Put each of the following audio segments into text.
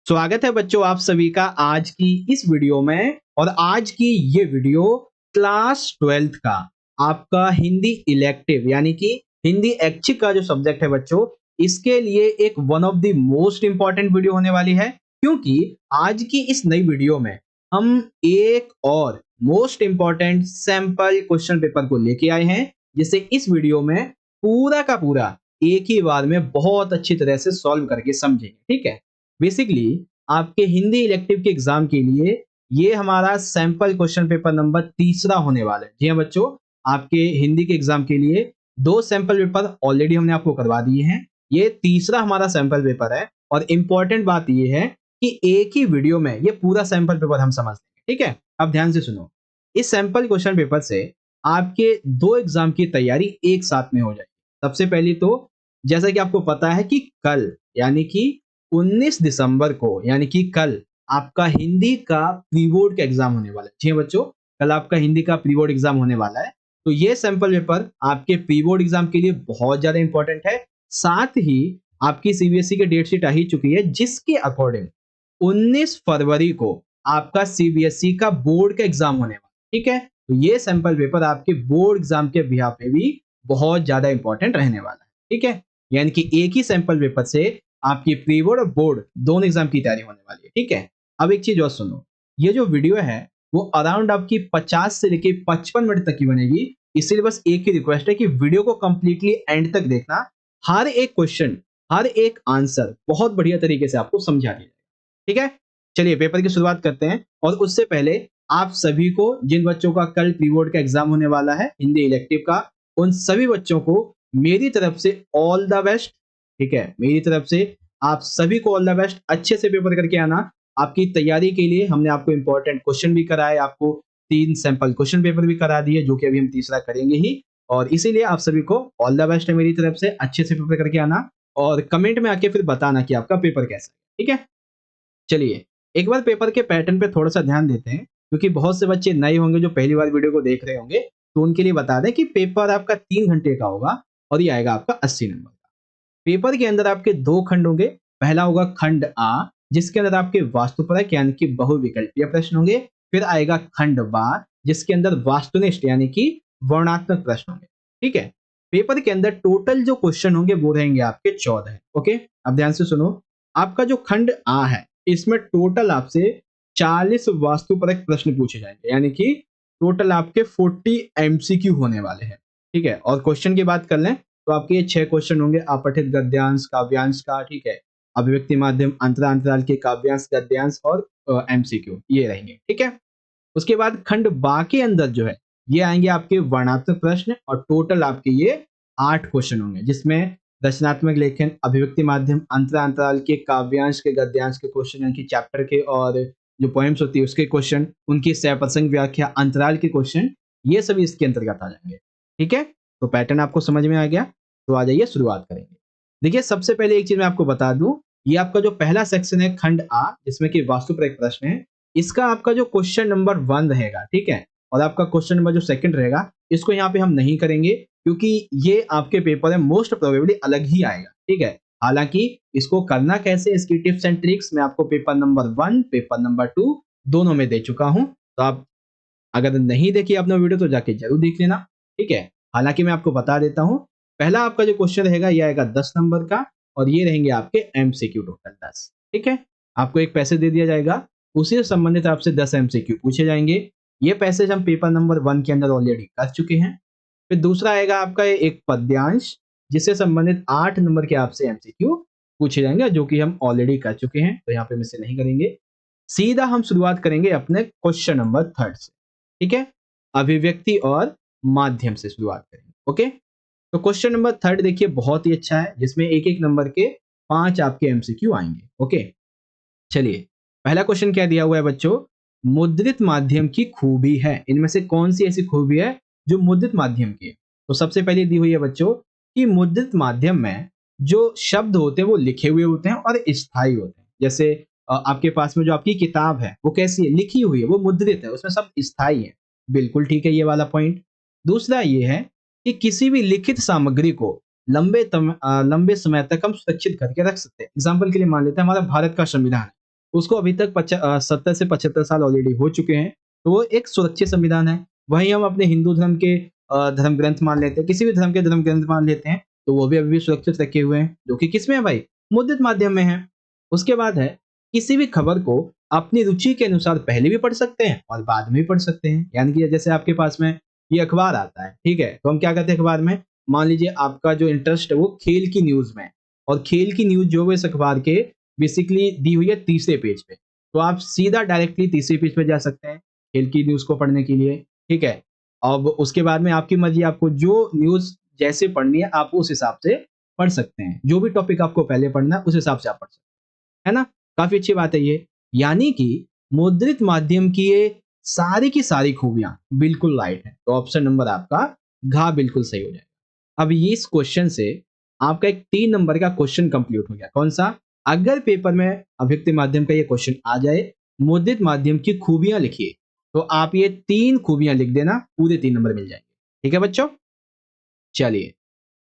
स्वागत है बच्चों आप सभी का आज की इस वीडियो में। और आज की ये वीडियो क्लास 12th का आपका हिंदी इलेक्टिव यानी कि हिंदी ऐच्छिक का जो सब्जेक्ट है बच्चों, इसके लिए एक one of the most important video होने वाली है। क्योंकि आज की इस नई वीडियो में हम एक और most important sample question paper को लेके आए हैं, जिसे इस वीडियो में पूरा का पूरा एक ही बार में बहुत अच्छी तरह से सॉल्व करके समझेंगे। ठीक है, बेसिकली आपके हिंदी इलेक्टिव के एग्जाम के लिए ये हमारा सैंपल क्वेश्चन पेपर नंबर तीसरा होने वाला है। जी हाँ बच्चों, आपके हिंदी के एग्जाम के लिए दो सैंपल पेपर ऑलरेडी हमने आपको करवा दिए हैं, ये तीसरा हमारा सैंपल पेपर है। और इंपॉर्टेंट बात ये है कि एक ही वीडियो में ये पूरा सैंपल पेपर हम समझ लेंगे। ठीक है, अब ध्यान से सुनो। इस सैंपल क्वेश्चन पेपर से आपके दो एग्जाम की तैयारी एक साथ में हो जाएगी। सबसे पहली तो जैसा कि आपको पता है कि कल यानी कि 19 दिसंबर को यानी कि कल आपका हिंदी का प्री बोर्ड का एग्जाम होने वाला है। जी हाँ बच्चों, कल आपका हिंदी का प्री बोर्ड एग्जाम होने वाला है। तो ये सैंपल पेपर आपके प्री बोर्ड एग्जाम के लिए बहुत ज्यादा इंपॉर्टेंट है। साथ ही आपकी सीबीएसई की डेट शीट आ ही चुकी है, जिसके अकॉर्डिंग 19 फरवरी को आपका सीबीएसई का बोर्ड का एग्जाम होने वाला है। ठीक है, तो ये सैंपल पेपर आपके बोर्ड एग्जाम के बिहाफ पे भी बहुत ज्यादा इंपॉर्टेंट रहने वाला है। ठीक है, यानी कि एक ही सैंपल पेपर से आपकी प्री बोर्ड और बोर्ड दोनों एग्जाम की तैयारी होने वाली है। ठीक है, अब एक चीज और सुनो, ये जो वीडियो है वो अराउंड आपकी 50 से लेके 55 मिनट तक की बनेगी। इसलिए बस एक ही रिक्वेस्ट है कि वीडियो को कंप्लीटली एंड तक देखना। हर एक क्वेश्चन, हर एक आंसर बहुत बढ़िया तरीके से आपको समझा दिया जाएगा। ठीक है, चलिए पेपर की शुरुआत करते हैं। और उससे पहले आप सभी को, जिन बच्चों का कल प्री बोर्ड का एग्जाम होने वाला है हिंदी इलेक्टिव का, उन सभी बच्चों को मेरी तरफ से ऑल द बेस्ट। ठीक है, मेरी तरफ से आप सभी को ऑल द बेस्ट। अच्छे से पेपर करके आना। आपकी तैयारी के लिए हमने आपको इंपॉर्टेंट क्वेश्चन भी कराए, आपको 3 सैंपल क्वेश्चन पेपर भी करा दिए, जो कि अभी हम तीसरा करेंगे ही। और इसीलिए आप सभी को ऑल द बेस्ट है मेरी तरफ से। अच्छे से पेपर करके आना और कमेंट में आके फिर बताना कि आपका पेपर कैसा है। ठीक है, चलिए एक बार पेपर के पैटर्न पे थोड़ा सा ध्यान देते हैं, क्योंकि बहुत से बच्चे नए होंगे जो पहली बार वीडियो को देख रहे होंगे। तो उनके लिए बता दें कि पेपर आपका 3 घंटे का होगा और ये आएगा आपका 80 नंबर का। पेपर के अंदर आपके दो खंड होंगे। पहला होगा खंड आ, जिसके अंदर आपके वास्तुपरक यानी कि बहुविकल्पीय प्रश्न होंगे। फिर आएगा खंड बा, जिसके अंदर वास्तुनिष्ठ यानी कि वर्णात्मक प्रश्न होंगे। ठीक है, पेपर के अंदर टोटल जो क्वेश्चन होंगे वो रहेंगे आपके 14। ओके, अब ध्यान से सुनो। आपका जो खंड आ है, इसमें टोटल आपसे 40 वास्तुपरक प्रश्न पूछे जाएंगे, यानी कि टोटल आपके 40 एमसीक्यू होने वाले हैं। ठीक है, और क्वेश्चन की बात कर लें तो आपके ये 6 क्वेश्चन होंगे अपठित गद्यांश काव्यांश का। ठीक है, अभिव्यक्ति माध्यम अंतराल के काव्यांश गद्यांश और एमसीक्यू ये रहेंगे। ठीक है, उसके बाद खंड बा के अंदर जो है ये आएंगे आपके वर्णात्मक प्रश्न, और टोटल आपके ये 8 क्वेश्चन होंगे, जिसमें रचनात्मक लेखन, अभिव्यक्ति माध्यम, अंतराल के काव्यांश के गद्यांश के क्वेश्चन यानी कि चैप्टर के, और जो पोएम्स होती है उसके क्वेश्चन, उनकी सह व्याख्या, अंतराल के क्वेश्चन, ये सभी इसके अंतर्गत आ जाएंगे। ठीक है, तो पैटर्न आपको समझ में आ गया। तो आ जाइए शुरुआत करेंगे। देखिए सबसे पहले एक चीज मैं आपको बता दूं, ये आपका जो पहला सेक्शन है खंड आ, जिसमें कि वास्तुपरक प्रश्न है, इसका आपका जो क्वेश्चन नंबर 1 रहेगा। ठीक है, और आपका क्वेश्चन नंबर जो सेकंड रहेगा, इसको यहाँ पे हम नहीं करेंगे, क्योंकि ये आपके पेपर में मोस्ट प्रोबेबली अलग ही आएगा। ठीक है, हालांकि इसको करना कैसे, इसकी टिप्स एंड ट्रिक्स मैं आपको पेपर नंबर 1 पेपर नंबर 2 दोनों में दे चुका हूं। तो आप अगर नहीं देखी आपने वीडियो तो जाके जरूर देख लेना। ठीक है, हालांकि मैं आपको बता देता हूं, पहला आपका जो क्वेश्चन रहेगा ये आएगा 10 नंबर का, और ये रहेंगे आपके एमसीक्यू टोटल 10। ठीक है, आपको एक पैसे दे दिया जाएगा, उसी से संबंधित आपसे 10 एमसीक्यू पूछे जाएंगे। ये पैसेज हम पेपर नंबर 1 के अंदर ऑलरेडी कर चुके हैं। फिर दूसरा आएगा आपका एक पद्यांश, जिससे संबंधित 8 नंबर के आपसे एमसीक्यू पूछे जाएंगे, जो कि हम ऑलरेडी कर चुके हैं, तो यहाँ पे हम इसे नहीं करेंगे। सीधा हम शुरुआत करेंगे अपने क्वेश्चन नंबर 3 से। ठीक है, अभिव्यक्ति और माध्यम से शुरुआत करेंगे। ओके, तो क्वेश्चन नंबर 3 देखिए बहुत ही अच्छा है, जिसमें एक एक नंबर के 5 आपके एमसीक्यू आएंगे। ओके, चलिए पहला क्वेश्चन क्या दिया हुआ है बच्चों, मुद्रित माध्यम की खूबी है, इनमें से कौन सी ऐसी खूबी है जो मुद्रित माध्यम की है। तो सबसे पहले दी हुई है बच्चों कि मुद्रित माध्यम में जो शब्द होते हैं वो लिखे हुए होते हैं और स्थायी होते हैं। जैसे आपके पास में जो आपकी किताब है वो कैसी है, लिखी हुई है, वो मुद्रित है, उसमें सब स्थायी है। बिल्कुल ठीक है ये वाला पॉइंट। दूसरा ये है कि किसी भी लिखित सामग्री को लंबे समय तक हम सुरक्षित करके रख सकते हैं। एग्जाम्पल के लिए मान लेते हैं हमारा भारत का संविधान है, उसको अभी तक 70 से 75 साल ऑलरेडी हो चुके हैं, तो वो एक सुरक्षित संविधान है। वहीं हम अपने हिंदू धर्म के धर्म ग्रंथ मान लेते हैं, किसी भी धर्म के धर्म ग्रंथ मान लेते हैं, तो वो भी अभी भी सुरक्षित रखे हुए हैं, जो कि किसमें है भाई? मुद्रित माध्यम में है। उसके बाद है, किसी भी खबर को अपनी रुचि के अनुसार पहले भी पढ़ सकते हैं और बाद में भी पढ़ सकते हैं। यानी कि जैसे आपके पास में ये अखबार आता है, ठीक है? तो हम क्या करते हैं अखबार में? मान लीजिए आपका जो इंटरेस्ट है वो खेल की न्यूज़ में है, और खेल की न्यूज़ जो है इस अखबार के बेसिकली दी हुई है तीसरे पेज पे। तो आप सीधा डायरेक्टली तीसरे पेज पे जा सकते हैं, खेल की न्यूज़ को पढ़ने के लिए, ठीक है? अब उसके बाद में आपकी मर्ज़ी, आपको जो न्यूज़ जैसे पढ़नी है, आप उस हिसाब से पढ़ सकते हैं। जो भी टॉपिक आपको पहले पढ़ना है, उस हिसाब से आप पढ़ सकते हैं, है ना? काफ़ी अच्छी बात है ये। यानी कि मुद्रित माध्यम की ये सारी की सारी खूबियाँ बिल्कुल राइट है। तो ऑप्शन नंबर आपका घ बिल्कुल सही हो जाएगा। अब ये इस क्वेश्चन से आपका एक 3 नंबर का क्वेश्चन कंप्लीट हो गया। कौन-सा? अगर पेपर में अभिव्यक्ति माध्यम का ये क्वेश्चन आ जाए, मुद्रित माध्यम की खूबियाँ लिखिए, तो आप ये 3 खूबियाँ लिख देना, पूरे 3 नंबर मिल जाएंगे। ठीक है बच्चों? चलिए,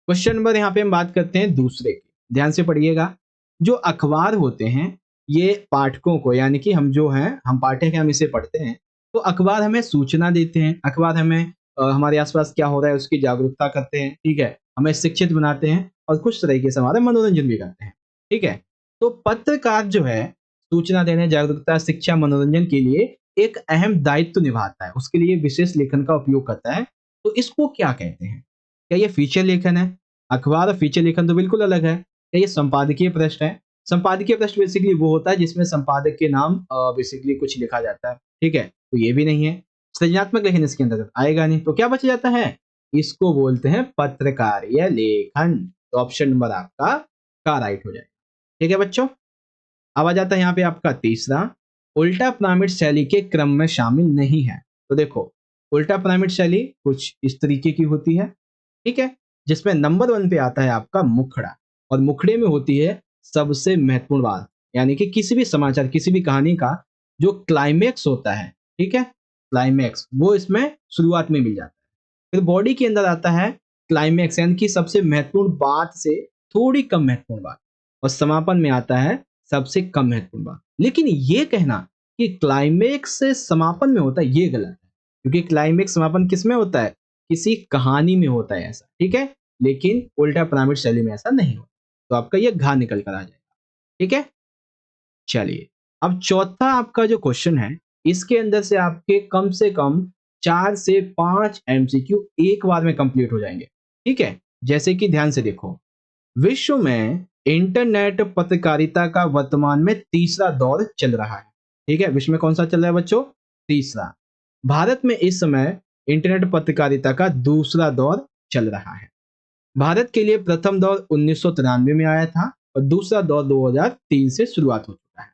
क्वेश्चन नंबर यहाँ पे हम बात करते हैं दूसरे की। ध्यान से पढ़िएगा। जो अखबार होते हैं, ये पाठकों को, यानी कि हम जो हैं, हम पाठक हैं, हम इसे पढ़ते हैं। तो अखबार हमें सूचना देते हैं, अखबार हमें हमारे आसपास क्या हो रहा है उसकी जागरूकता करते हैं, ठीक है? हमें शिक्षित बनाते हैं और कुछ तरीके से हमारा मनोरंजन भी करते हैं, ठीक है? तो पत्रकार जो है, सूचना देने, जागरूकता, शिक्षा, मनोरंजन के लिए एक अहम दायित्व निभाता है। उसके लिए विशेष लेखन का उपयोग करता है। तो इसको क्या कहते हैं? क्या ये फीचर लेखन है? अखबार और फीचर लेखन तो बिल्कुल अलग है। क्या ये संपादकीय पृष्ठ है? संपादकीय पृष्ठ बेसिकली वो होता है जिसमें संपादक के नाम बेसिकली कुछ लिखा जाता है, ठीक है? तो ये भी नहीं है। सृजनात्मक लेखन इसके अंतर्गत आएगा नहीं, तो क्या बच जाता है? इसको बोलते हैं पत्रकारीय लेखन। तो ऑप्शन नंबर आपका का राइट हो जाएगा। ठीक है बच्चों? अब आ जाता है यहाँ पे आपका तीसरा, उल्टा पिरामिड शैली के क्रम में शामिल नहीं है। तो देखो, उल्टा पिरामिड शैली कुछ इस तरीके की होती है, ठीक है? जिसमें नंबर 1 पे आता है आपका मुखड़ा, और मुखड़े में होती है सबसे महत्वपूर्ण बात, यानी कि किसी भी समाचार, किसी भी कहानी का जो क्लाइमेक्स होता है, ठीक है? क्लाइमेक्स वो इसमें शुरुआत में मिल जाता है। फिर बॉडी के अंदर आता है क्लाइमेक्स, यानी कि सबसे महत्वपूर्ण बात से थोड़ी कम महत्वपूर्ण बात, और समापन में आता है सबसे कम महत्वपूर्ण बात। लेकिन ये कहना कि क्लाइमेक्स से समापन में होता है, ये गलत है, क्योंकि क्लाइमेक्स समापन किस में होता है? किसी कहानी में होता है ऐसा, ठीक है? लेकिन उल्टा पिरामिड शैली में ऐसा नहीं होता। तो आपका ये घ निकल कर आ जाएगा, ठीक है? चलिए, अब चौथा आपका जो क्वेश्चन है, इसके अंदर से आपके कम से कम 4 से 5 एमसीक्यू एक बार में कंप्लीट हो जाएंगे, ठीक है? जैसे कि ध्यान से देखो, विश्व में इंटरनेट पत्रकारिता का वर्तमान में तीसरा दौर चल रहा है, ठीक है? विश्व में कौन सा चल रहा है बच्चों? तीसरा। भारत में इस समय इंटरनेट पत्रकारिता का दूसरा दौर चल रहा है। भारत के लिए प्रथम दौर 1993 में आया था और दूसरा दौर 2003 से शुरुआत हो चुका है,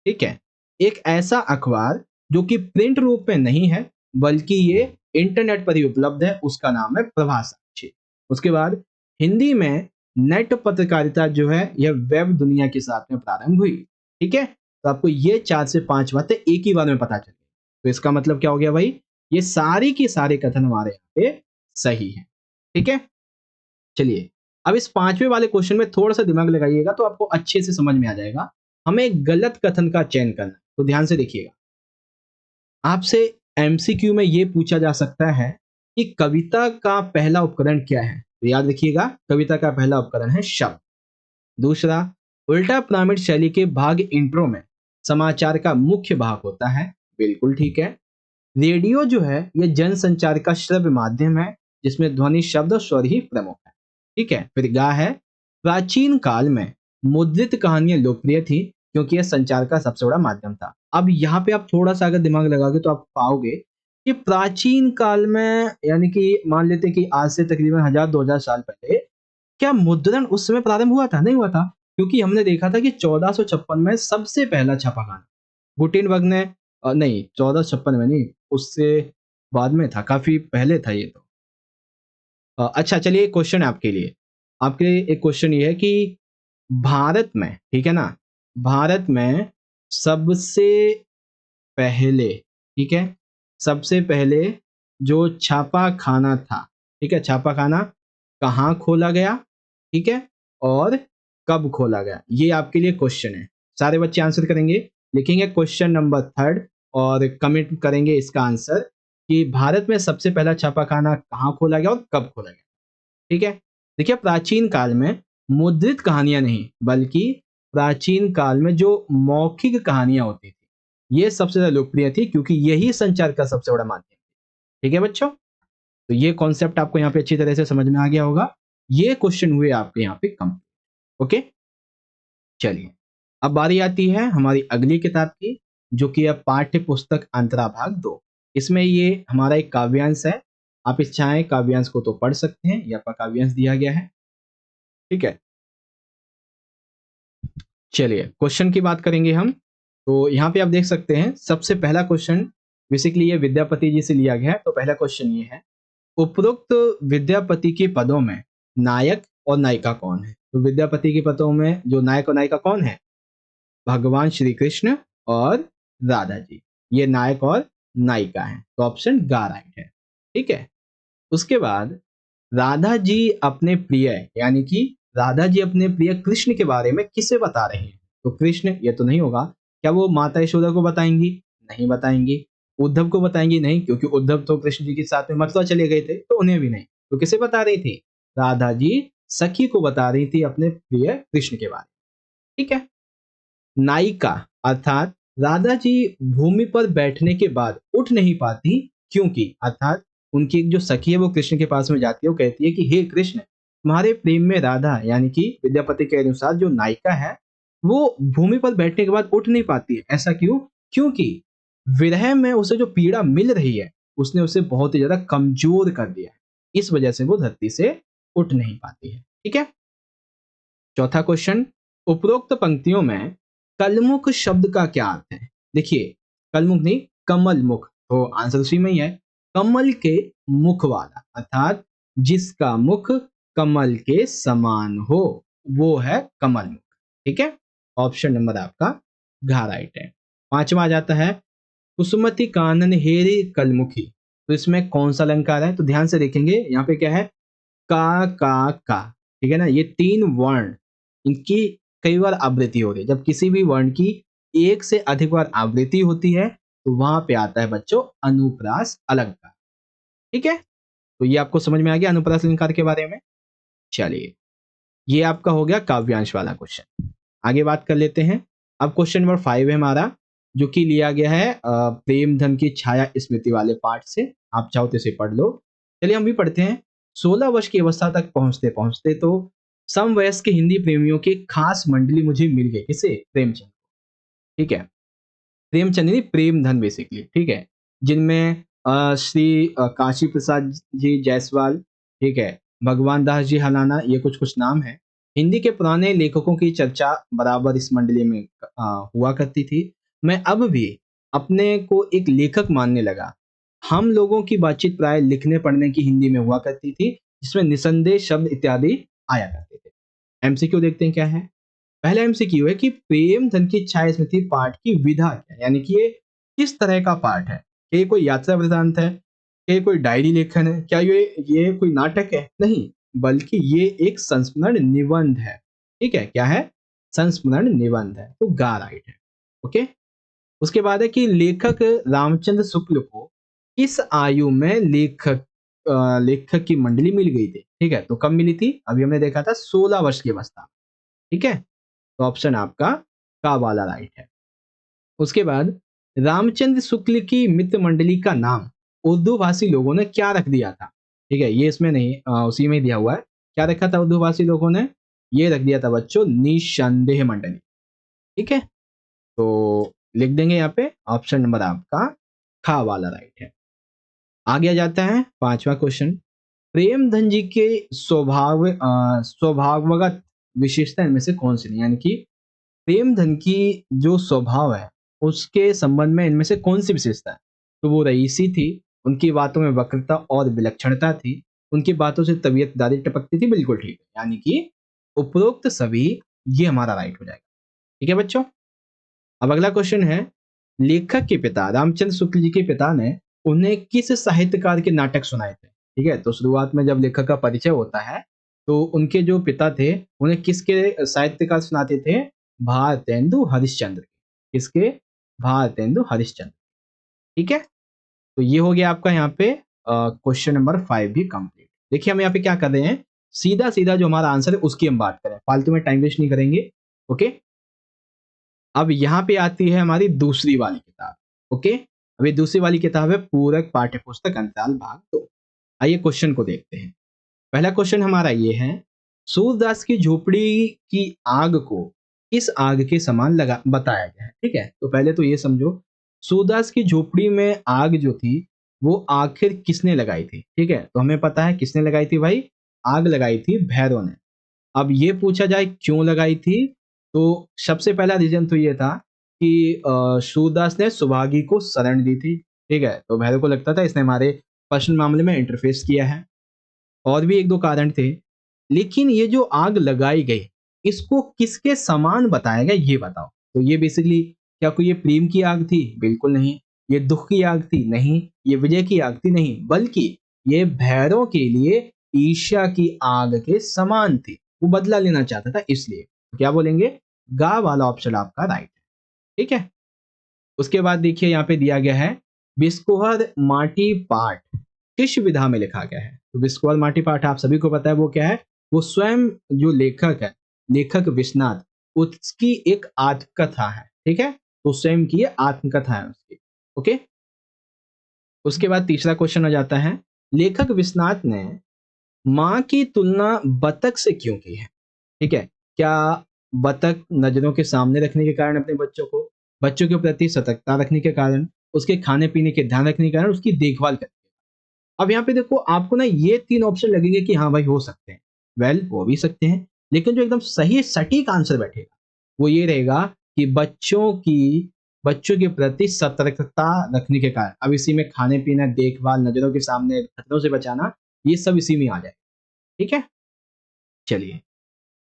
ठीक है? एक ऐसा अखबार जो कि प्रिंट रूप में नहीं है, बल्कि ये इंटरनेट पर ही उपलब्ध है, उसका नाम है प्रभा साक्षी। उसके बाद हिंदी में नेट पत्रकारिता जो है, यह वेब दुनिया के साथ में प्रारंभ हुई, ठीक है? तो आपको ये 4 से 5 बातें एक ही बार में पता चली। तो इसका मतलब क्या हो गया भाई? ये सारी के सारे कथन हमारे यहाँ पे सही है, ठीक है? चलिए, अब इस 5वें वाले क्वेश्चन में थोड़ा-सा दिमाग लगाइएगा तो आपको अच्छे से समझ में आ जाएगा। हमें एक गलत कथन का चयन करना है, तो ध्यान से देखिएगा। आपसे एमसीक्यू में ये पूछा जा सकता है कि कविता का पहला उपकरण क्या है? तो याद रखिएगा, कविता का पहला उपकरण है शब्द। दूसरा, उल्टा पिरामिड शैली के भाग इंट्रो में समाचार का मुख्य भाग होता है। बिल्कुल ठीक है। रेडियो जो है, यह जनसंचार का श्रव्य माध्यम है, जिसमें ध्वनि, शब्द और स्वर ही प्रमुख है, ठीक है? फिर गा है, प्राचीन काल में मुद्रित कहानियां लोकप्रिय थी क्योंकि यह संचार का सबसे बड़ा माध्यम था। अब यहाँ पे आप थोड़ा सा अगर दिमाग लगाओगे तो आप पाओगे कि प्राचीन काल में, यानी कि मान लेते कि आज से तकरीबन 1000-2000 साल पहले, क्या मुद्रण उस समय प्रारंभ हुआ था? नहीं हुआ था, क्योंकि हमने देखा था कि 1456 में सबसे पहला छापा खाना गुटेनबर्ग ने, नहीं 1456 में नहीं, उससे बाद में था, काफी पहले था ये तो। अच्छा चलिए, एक क्वेश्चन है आपके लिए। आपके लिए एक क्वेश्चन ये है कि भारत में, ठीक है ना? भारत में सबसे पहले, ठीक है? सबसे पहले जो छापा खाना था, ठीक है? छापा खाना कहाँ खोला गया, ठीक है? और कब खोला गया? ये आपके लिए क्वेश्चन है। सारे बच्चे आंसर करेंगे। लिखेंगे क्वेश्चन नंबर 3 और कमेंट करेंगे इसका आंसर कि भारत में सबसे पहला छापाखाना कहाँ खोला गया और कब खोला गया। ठीक है, देखिए प्राचीन काल में मुद्रित कहानियां नहीं बल्कि प्राचीन काल में जो मौखिक कहानियां होती थी ये सबसे ज्यादा लोकप्रिय थी क्योंकि यही संचार का सबसे बड़ा माध्यम। ठीक है बच्चों, तो ये कॉन्सेप्ट आपको यहाँ पे अच्छी तरह से समझ में आ गया होगा। ये क्वेश्चन हुए आपके यहाँ पे कंप्लीट। ओके, चलिए अब बारी आती है हमारी अगली किताब की जो कि है पाठ्य पुस्तक अंतरा भाग 2। इसमें ये हमारा एक काव्यांश है। आप इस चाहे काव्यांश को तो पढ़ सकते हैं, ये आपका काव्यांश दिया गया है। ठीक है, चलिए क्वेश्चन की बात करेंगे हम। तो यहाँ पे आप देख सकते हैं सबसे पहला क्वेश्चन बेसिकली ये विद्यापति जी से लिया गया है। तो पहला क्वेश्चन ये है, उपरोक्त विद्यापति के पदों में नायक और नायिका कौन है। तो विद्यापति के पदों में जो नायक और नायिका कौन है, भगवान श्री कृष्ण और राधा जी, ये नायक और नायिका हैं। तो ऑप्शन गा राइट है। ठीक है, उसके बाद राधा जी अपने प्रिय यानी कि राधा जी अपने प्रिय कृष्ण के बारे में किसे बता रहे हैं। तो कृष्ण ये तो नहीं होगा, क्या वो माता यशोदा को बताएंगी, नहीं बताएंगी। उद्धव को बताएंगी, नहीं, क्योंकि उद्धव तो कृष्ण जी के साथ में मथुरा चले गए थे, तो उन्हें भी नहीं। तो किसे बता रही थी, राधा जी सखी को बता रही थी अपने प्रिय कृष्ण के बारे में। ठीक है, नायिका अर्थात राधा जी भूमि पर बैठने के बाद उठ नहीं पाती क्योंकि अर्थात उनकी एक जो सखी है वो कृष्ण के पास में जाती है, वो कहती है कि हे कृष्ण, तुम्हारे प्रेम में राधा यानी कि विद्यापति के अनुसार जो नायिका है वो भूमि पर बैठने के बाद उठ नहीं पाती है। ऐसा क्यों, क्योंकि विरह में उसे जो पीड़ा मिल रही है उसने उसे बहुत ही ज्यादा कमजोर कर दिया है, इस वजह से वो धरती से उठ नहीं पाती है। ठीक है, चौथा क्वेश्चन, उपरोक्त पंक्तियों में कलमुख शब्द का क्या अर्थ है। देखिए कलमुख नहीं, कमल मुख, तो आंसर उसी में ही है, कमल के मुख वाला अर्थात जिसका मुख कमल के समान हो वो है कमल मुख। ठीक है, ऑप्शन नंबर आपका घ राइट है। पांचवा आ जाता है, कुसुमति कानन हेरी कलमुखी। तो इसमें कौन सा अलंकार है, तो ध्यान से देखेंगे यहाँ पे क्या है, का। ठीक है ना, ये तीन वर्ण इनकी कई बार आवृत्ति हो रही है। जब किसी भी वर्ण की एक से अधिक बार आवृत्ति होती है तो वहां पे आता है बच्चों अनुप्रास अलंकार। ठीक है, तो ये आपको समझ में आ गया अनुप्रास अलंकार के बारे में। चलिए ये आपका हो गया काव्यांश वाला क्वेश्चन। आगे बात कर लेते हैं। अब क्वेश्चन नंबर 5 है हमारा जो कि लिया गया है प्रेम धन की छाया स्मृति वाले पार्ट से। आप चाहो तो इसे पढ़ लो। चलिए हम भी पढ़ते हैं। 16 वर्ष की अवस्था तक पहुंचते पहुंचते तो समवयस्क हिंदी प्रेमियों की खास मंडली मुझे मिल गई। किसे, प्रेमचंद। ठीक है, प्रेमचंद नहीं प्रेमधन बेसिकली। ठीक है, जिनमें श्री काशी प्रसाद जी जायसवाल, ठीक है, भगवान दास जी हलाना, ये कुछ कुछ नाम है। हिंदी के पुराने लेखकों की चर्चा बराबर इस मंडली में हुआ करती थी। मैं अब भी अपने को एक लेखक मानने लगा। हम लोगों की बातचीत प्राय लिखने पढ़ने की हिंदी में हुआ करती थी जिसमें निसंदेह शब्द इत्यादि आया करते थे। एमसीक्यू देखते हैं क्या है। पहला एमसीक्यू है कि प्रेम धन की छाया स्मृति पाठ की विधा क्या है, यानी कि ये किस तरह का पाठ है। क्या ये कोई यात्रा वृतांत है, क्या ये कोई डायरी लेखन है, क्या ये कोई नाटक है, नहीं, बल्कि ये एक संस्मरण निबंध है। ठीक है, क्या है, संस्मरण निबंध है। तो गा राइट है। ओके, उसके बाद है कि लेखक रामचंद्र शुक्ल को किस आयु में लेखक की मंडली मिल गई थी। ठीक है, तो कब मिली थी, अभी हमने देखा था 16 वर्ष की अवस्था। ठीक है, तो ऑप्शन आपका का वाला राइट है। उसके बाद रामचंद्र शुक्ल की मित्र मंडली का नाम उर्दू भाषी लोगों ने क्या रख दिया था। ठीक है, ये इसमें नहीं उसी में दिया हुआ है। क्या रखा था उर्दू भाषी लोगों ने, ये रख दिया था बच्चों निसंदेह मंडली। ठीक है, तो लिख देंगे यहाँ पे ऑप्शन नंबर आपका खा वाला राइट है। आगे आ जाता है पांचवा क्वेश्चन, प्रेमधन जी के स्वभावगत विशेषता इनमें से कौन सी नहीं, यानी कि प्रेमधन की जो स्वभाव है उसके संबंध में इनमें से कौन सी विशेषता है। तो वो रईसी थी, उनकी बातों में वक्रता और विलक्षणता थी, उनकी बातों से तबीयत दादी टपकती थी। बिल्कुल ठीक है, यानी कि उपरोक्त सभी, ये हमारा राइट हो जाएगा। ठीक है बच्चों, अब अगला क्वेश्चन है, लेखक के पिता रामचंद्र शुक्ल जी के पिता ने उन्हें किस साहित्यकार के नाटक सुनाए थे। ठीक है, तो शुरुआत में जब लेखक का परिचय होता है तो उनके जो पिता थे उन्हें किसके साहित्यकार सुनाते थे, भारतेंदु हरिश्चंद्र। किसके? भारतेंदु हरिश्चंद्र। ठीक है, तो ये हो गया आपका यहाँ पे क्वेश्चन नंबर 5 भी कंप्लीट। देखिए हम यहाँ पे क्या कर रहे हैं, सीधा सीधा जो हमारा आंसर है उसकी हम बात करें, फालतू में टाइम वेस्ट नहीं करेंगे। ओके, अब यहाँ पे आती है हमारी दूसरी वाली किताब। ओके, अब ये दूसरी वाली किताब है पूरक पाठ्य पुस्तक अंतराल भाग 2। आइए क्वेश्चन को देखते हैं। पहला क्वेश्चन हमारा ये है, सूरदास की झोपड़ी की आग को किस आग के समान लगा बताया गया है। ठीक है, तो पहले तो ये समझो, सूरदास की झोपड़ी में आग जो थी वो आखिर किसने लगाई थी। ठीक है, तो हमें पता है किसने लगाई थी भाई, आग लगाई थी भैरव ने। अब ये पूछा जाए क्यों लगाई थी, तो सबसे पहला रीजन तो ये था कि सूरदास ने सुभागी को शरण दी थी। ठीक है, तो भैरव को लगता था इसने हमारे पर्सनल मामले में इंटरफेस किया है। और भी एक दो कारण थे, लेकिन ये जो आग लगाई गई इसको किसके समान बताया गया ये बताओ। तो ये बेसिकली क्या कोई ये प्रेम की आग थी? बिल्कुल नहीं। ये दुख की आग थी? नहीं। ये विजय की आग थी? नहीं, बल्कि ये भैरव के लिए ईर्ष्या की आग के समान थी। वो बदला लेना चाहता था इसलिए। तो क्या बोलेंगे, गा वाला ऑप्शन आपका राइट है। ठीक है, उसके बाद देखिए यहाँ पे दिया गया है, बिस्कोहर माटी पाठ किस विधा में लिखा गया है। तो बिस्कोहर माटी पाठ आप सभी को पता है वो क्या है, वो स्वयं जो लेखक है, लेखक विश्वनाथ, उसकी एक आत्मकथा है। ठीक है, तो स्वयं की ये आत्मकथा है उसकी। ओके, उसके बाद तीसरा क्वेश्चन आ जाता है, लेखक विश्वनाथ ने माँ की तुलना बतख से क्यों की है। ठीक है, क्या बतख नजरों के सामने रखने के कारण अपने बच्चों को, बच्चों के प्रति सतर्कता रखने के कारण, उसके खाने पीने के ध्यान रखने के कारण, उसकी देखभाल करने। अब यहाँ पे देखो आपको ना ये तीन ऑप्शन लगेंगे कि हाँ भाई हो सकते हैं, वेल हो भी सकते हैं, लेकिन जो एकदम सही सटीक आंसर बैठेगा वो ये रहेगा कि बच्चों के प्रति सतर्कता रखने के कारण। अब इसी में खाने पीना, देखभाल, नजरों के सामने खतरों से बचाना, ये सब इसी में आ जाए। ठीक है, चलिए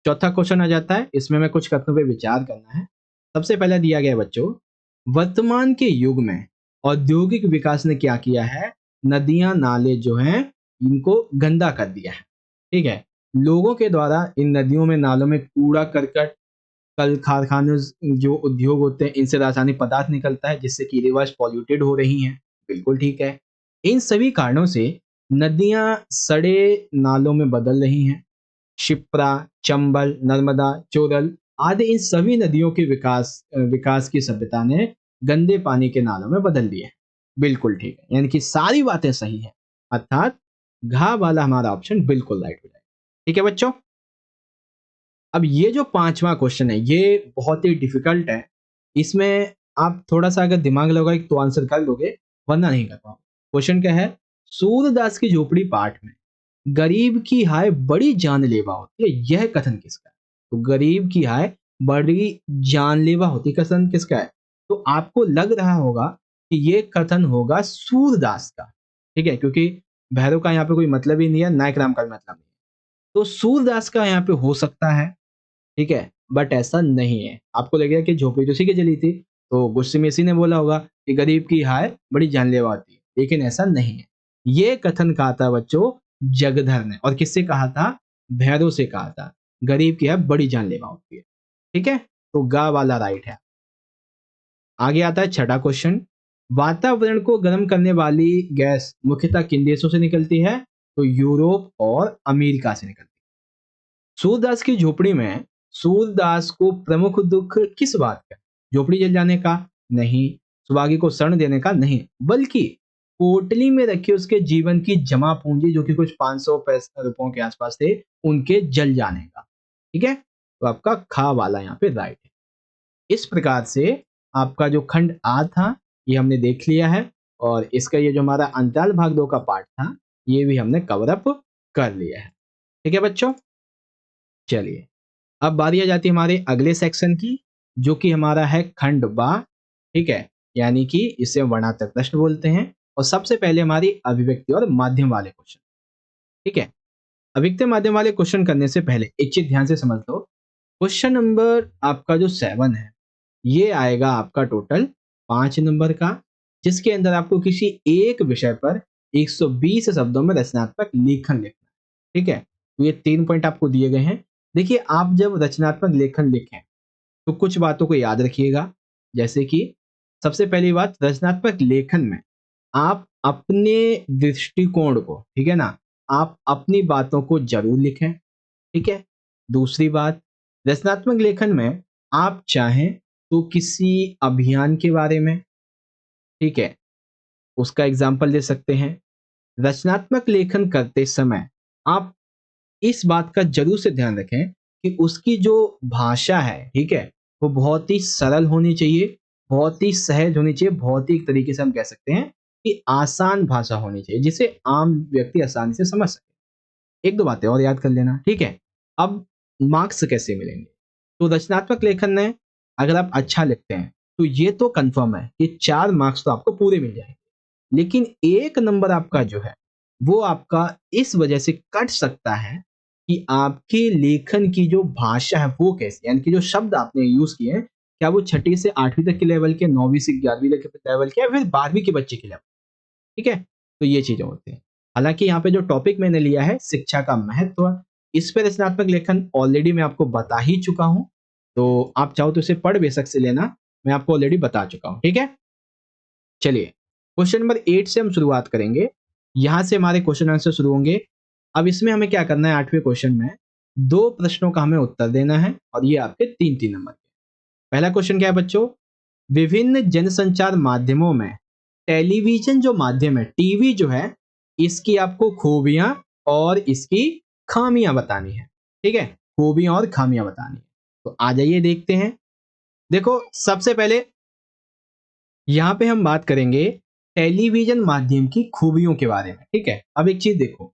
चौथा क्वेश्चन आ जाता है, इसमें मैं कुछ कथनों पे विचार करना है। सबसे पहला दिया गया है बच्चों, वर्तमान के युग में औद्योगिक विकास ने क्या किया है, नदियां नाले जो हैं इनको गंदा कर दिया है। ठीक है, लोगों के द्वारा इन नदियों में नालों में कूड़ा करकट, कल कारखाने जो उद्योग होते हैं इनसे रासायनिक पदार्थ निकलता है जिससे कि रिवर्स पॉल्यूटेड हो रही हैं। बिल्कुल ठीक है, इन सभी कारणों से नदियां सड़े नालों में बदल रही हैं। शिप्रा, चंबल, नर्मदा, चोरल आदि इन सभी नदियों के विकास की सभ्यता ने गंदे पानी के नालों में बदल दिए हैं। बिल्कुल ठीक है, यानी कि सारी बातें सही है, अर्थात घा वाला हमारा ऑप्शन बिल्कुल राइट हो जाएगा। ठीक है बच्चों, अब ये जो पांचवा क्वेश्चन है ये बहुत ही डिफिकल्ट है। इसमें आप थोड़ा सा अगर दिमाग लगाओ तो आंसर कर लोगे, वरना नहीं कर पाओ। क्वेश्चन क्या है, सूरदास की झोपड़ी पाठ में गरीब की हाय बड़ी जानलेवा होती है, यह कथन किसका है। तो गरीब की हाय बड़ी जानलेवा होती है, कथन किसका है। तो आपको लग रहा होगा कि ये कथन होगा सूरदास का। ठीक है, क्योंकि भैरव का यहाँ पे कोई मतलब ही नहीं है, नायक राम का भी मतलब नहीं है, तो सूरदास का यहाँ पे हो सकता है। ठीक है, बट ऐसा नहीं है। आपको लगेगा कि झोपड़ी तो उसी की जली थी, तो गुस्से में इसी ने बोला होगा कि गरीब की हाय बड़ी जानलेवा होती है, लेकिन ऐसा नहीं है। ये कथन कहा था बच्चों जगधर ने, और किससे कहा था, भैरव से कहा था, गरीब की हाय बड़ी जानलेवा होती है। ठीक है, तो गा वाला राइट है। आगे आता है छठा क्वेश्चन, वातावरण को गर्म करने वाली गैस मुख्यतः किन देशों से निकलती है। तो यूरोप और अमेरिका से निकलती है। सूरदास की झोपड़ी में सूरदास को प्रमुख दुख किस बात का, झोपड़ी जल जाने का नहीं, सुहागी को शरण देने का नहीं, बल्कि पोटली में रखे उसके जीवन की जमा पूंजी जो कि कुछ 500 पैसे रुपयों के आसपास थे, उनके जल जाने का। ठीक है, तो आपका खा वाला यहाँ पे राइट है। इस प्रकार से आपका जो खंड आ था ये हमने देख लिया है, और इसका ये जो हमारा अंतराल भाग 2 का पार्ट था ये भी हमने कवर अप कर लिया है। ठीक है बच्चों, चलिए अब बारी आ जाती है हमारे अगले सेक्शन की, जो कि हमारा है खंड बा। ठीक है, यानी कि इसे वर्णात्मक प्रश्न बोलते हैं, और सबसे पहले हमारी अभिव्यक्ति और माध्यम वाले क्वेश्चन। ठीक है, अभिव्यक्ति माध्यम वाले क्वेश्चन करने से पहले एक चीज ध्यान से समझ लो, क्वेश्चन नंबर आपका जो 7 है ये आएगा आपका टोटल 5 नंबर का, जिसके अंदर आपको किसी एक विषय पर 120 शब्दों में रचनात्मक लेखन लिखना है। ठीक है, तो ये 3 पॉइंट आपको दिए गए हैं। देखिए आप जब रचनात्मक लेखन लिखें तो कुछ बातों को याद रखिएगा। जैसे कि सबसे पहली बात, रचनात्मक लेखन में आप अपने दृष्टिकोण को, ठीक है ना, आप अपनी बातों को जरूर लिखें, ठीक है। दूसरी बात, रचनात्मक लेखन में आप चाहें तो किसी अभियान के बारे में, ठीक है, उसका एग्जाम्पल दे सकते हैं। रचनात्मक लेखन करते समय आप इस बात का जरूर से ध्यान रखें कि उसकी जो भाषा है, ठीक है, वो बहुत ही सरल होनी चाहिए, बहुत ही सहज होनी चाहिए, बहुत ही एक तरीके से हम कह सकते हैं कि आसान भाषा होनी चाहिए, जिसे आम व्यक्ति आसानी से समझ सके। एक दो बातें और याद कर लेना, ठीक है। अब मार्क्स कैसे मिलेंगे? तो रचनात्मक लेखन में अगर आप अच्छा लिखते हैं तो ये तो कंफर्म है कि 4 मार्क्स तो आपको पूरे मिल जाएंगे, लेकिन 1 नंबर आपका जो है वो आपका इस वजह से कट सकता है कि आपके लेखन की जो भाषा है वो कैसी, यानी कि जो शब्द आपने यूज किए हैं, क्या वो छठी से 8वीं तक के लेवल के, 9वीं से 11वीं तक के लेवल के, या फिर 12वीं के बच्चे के लेवल, ठीक है। तो ये चीजें होती हैं। हालांकि यहाँ पे जो टॉपिक मैंने लिया है शिक्षा का महत्व, इस पे रचनात्मक लेखन ऑलरेडी मैं आपको बता ही चुका हूँ, तो आप चाहो तो इसे पढ़ बेशक से लेना, मैं आपको ऑलरेडी बता चुका हूँ, ठीक है। चलिए, क्वेश्चन नंबर 8 से हम शुरुआत करेंगे। यहां से हमारे क्वेश्चन आंसर शुरू होंगे। अब इसमें हमें क्या करना है, 8वें क्वेश्चन में 2 प्रश्नों का हमें उत्तर देना है, और ये आपके 3-3 नंबर के। पहला क्वेश्चन क्या है बच्चों, विभिन्न जनसंचार माध्यमों में टेलीविजन जो माध्यम है, टीवी जो है, इसकी आपको खूबियां और इसकी खामियां बतानी है, ठीक है। खूबियां और खामियां बतानी है। तो आ जाइए देखते हैं। देखो, सबसे पहले यहाँ पे हम बात करेंगे टेलीविजन माध्यम की खूबियों के बारे में, ठीक है। अब एक चीज देखो,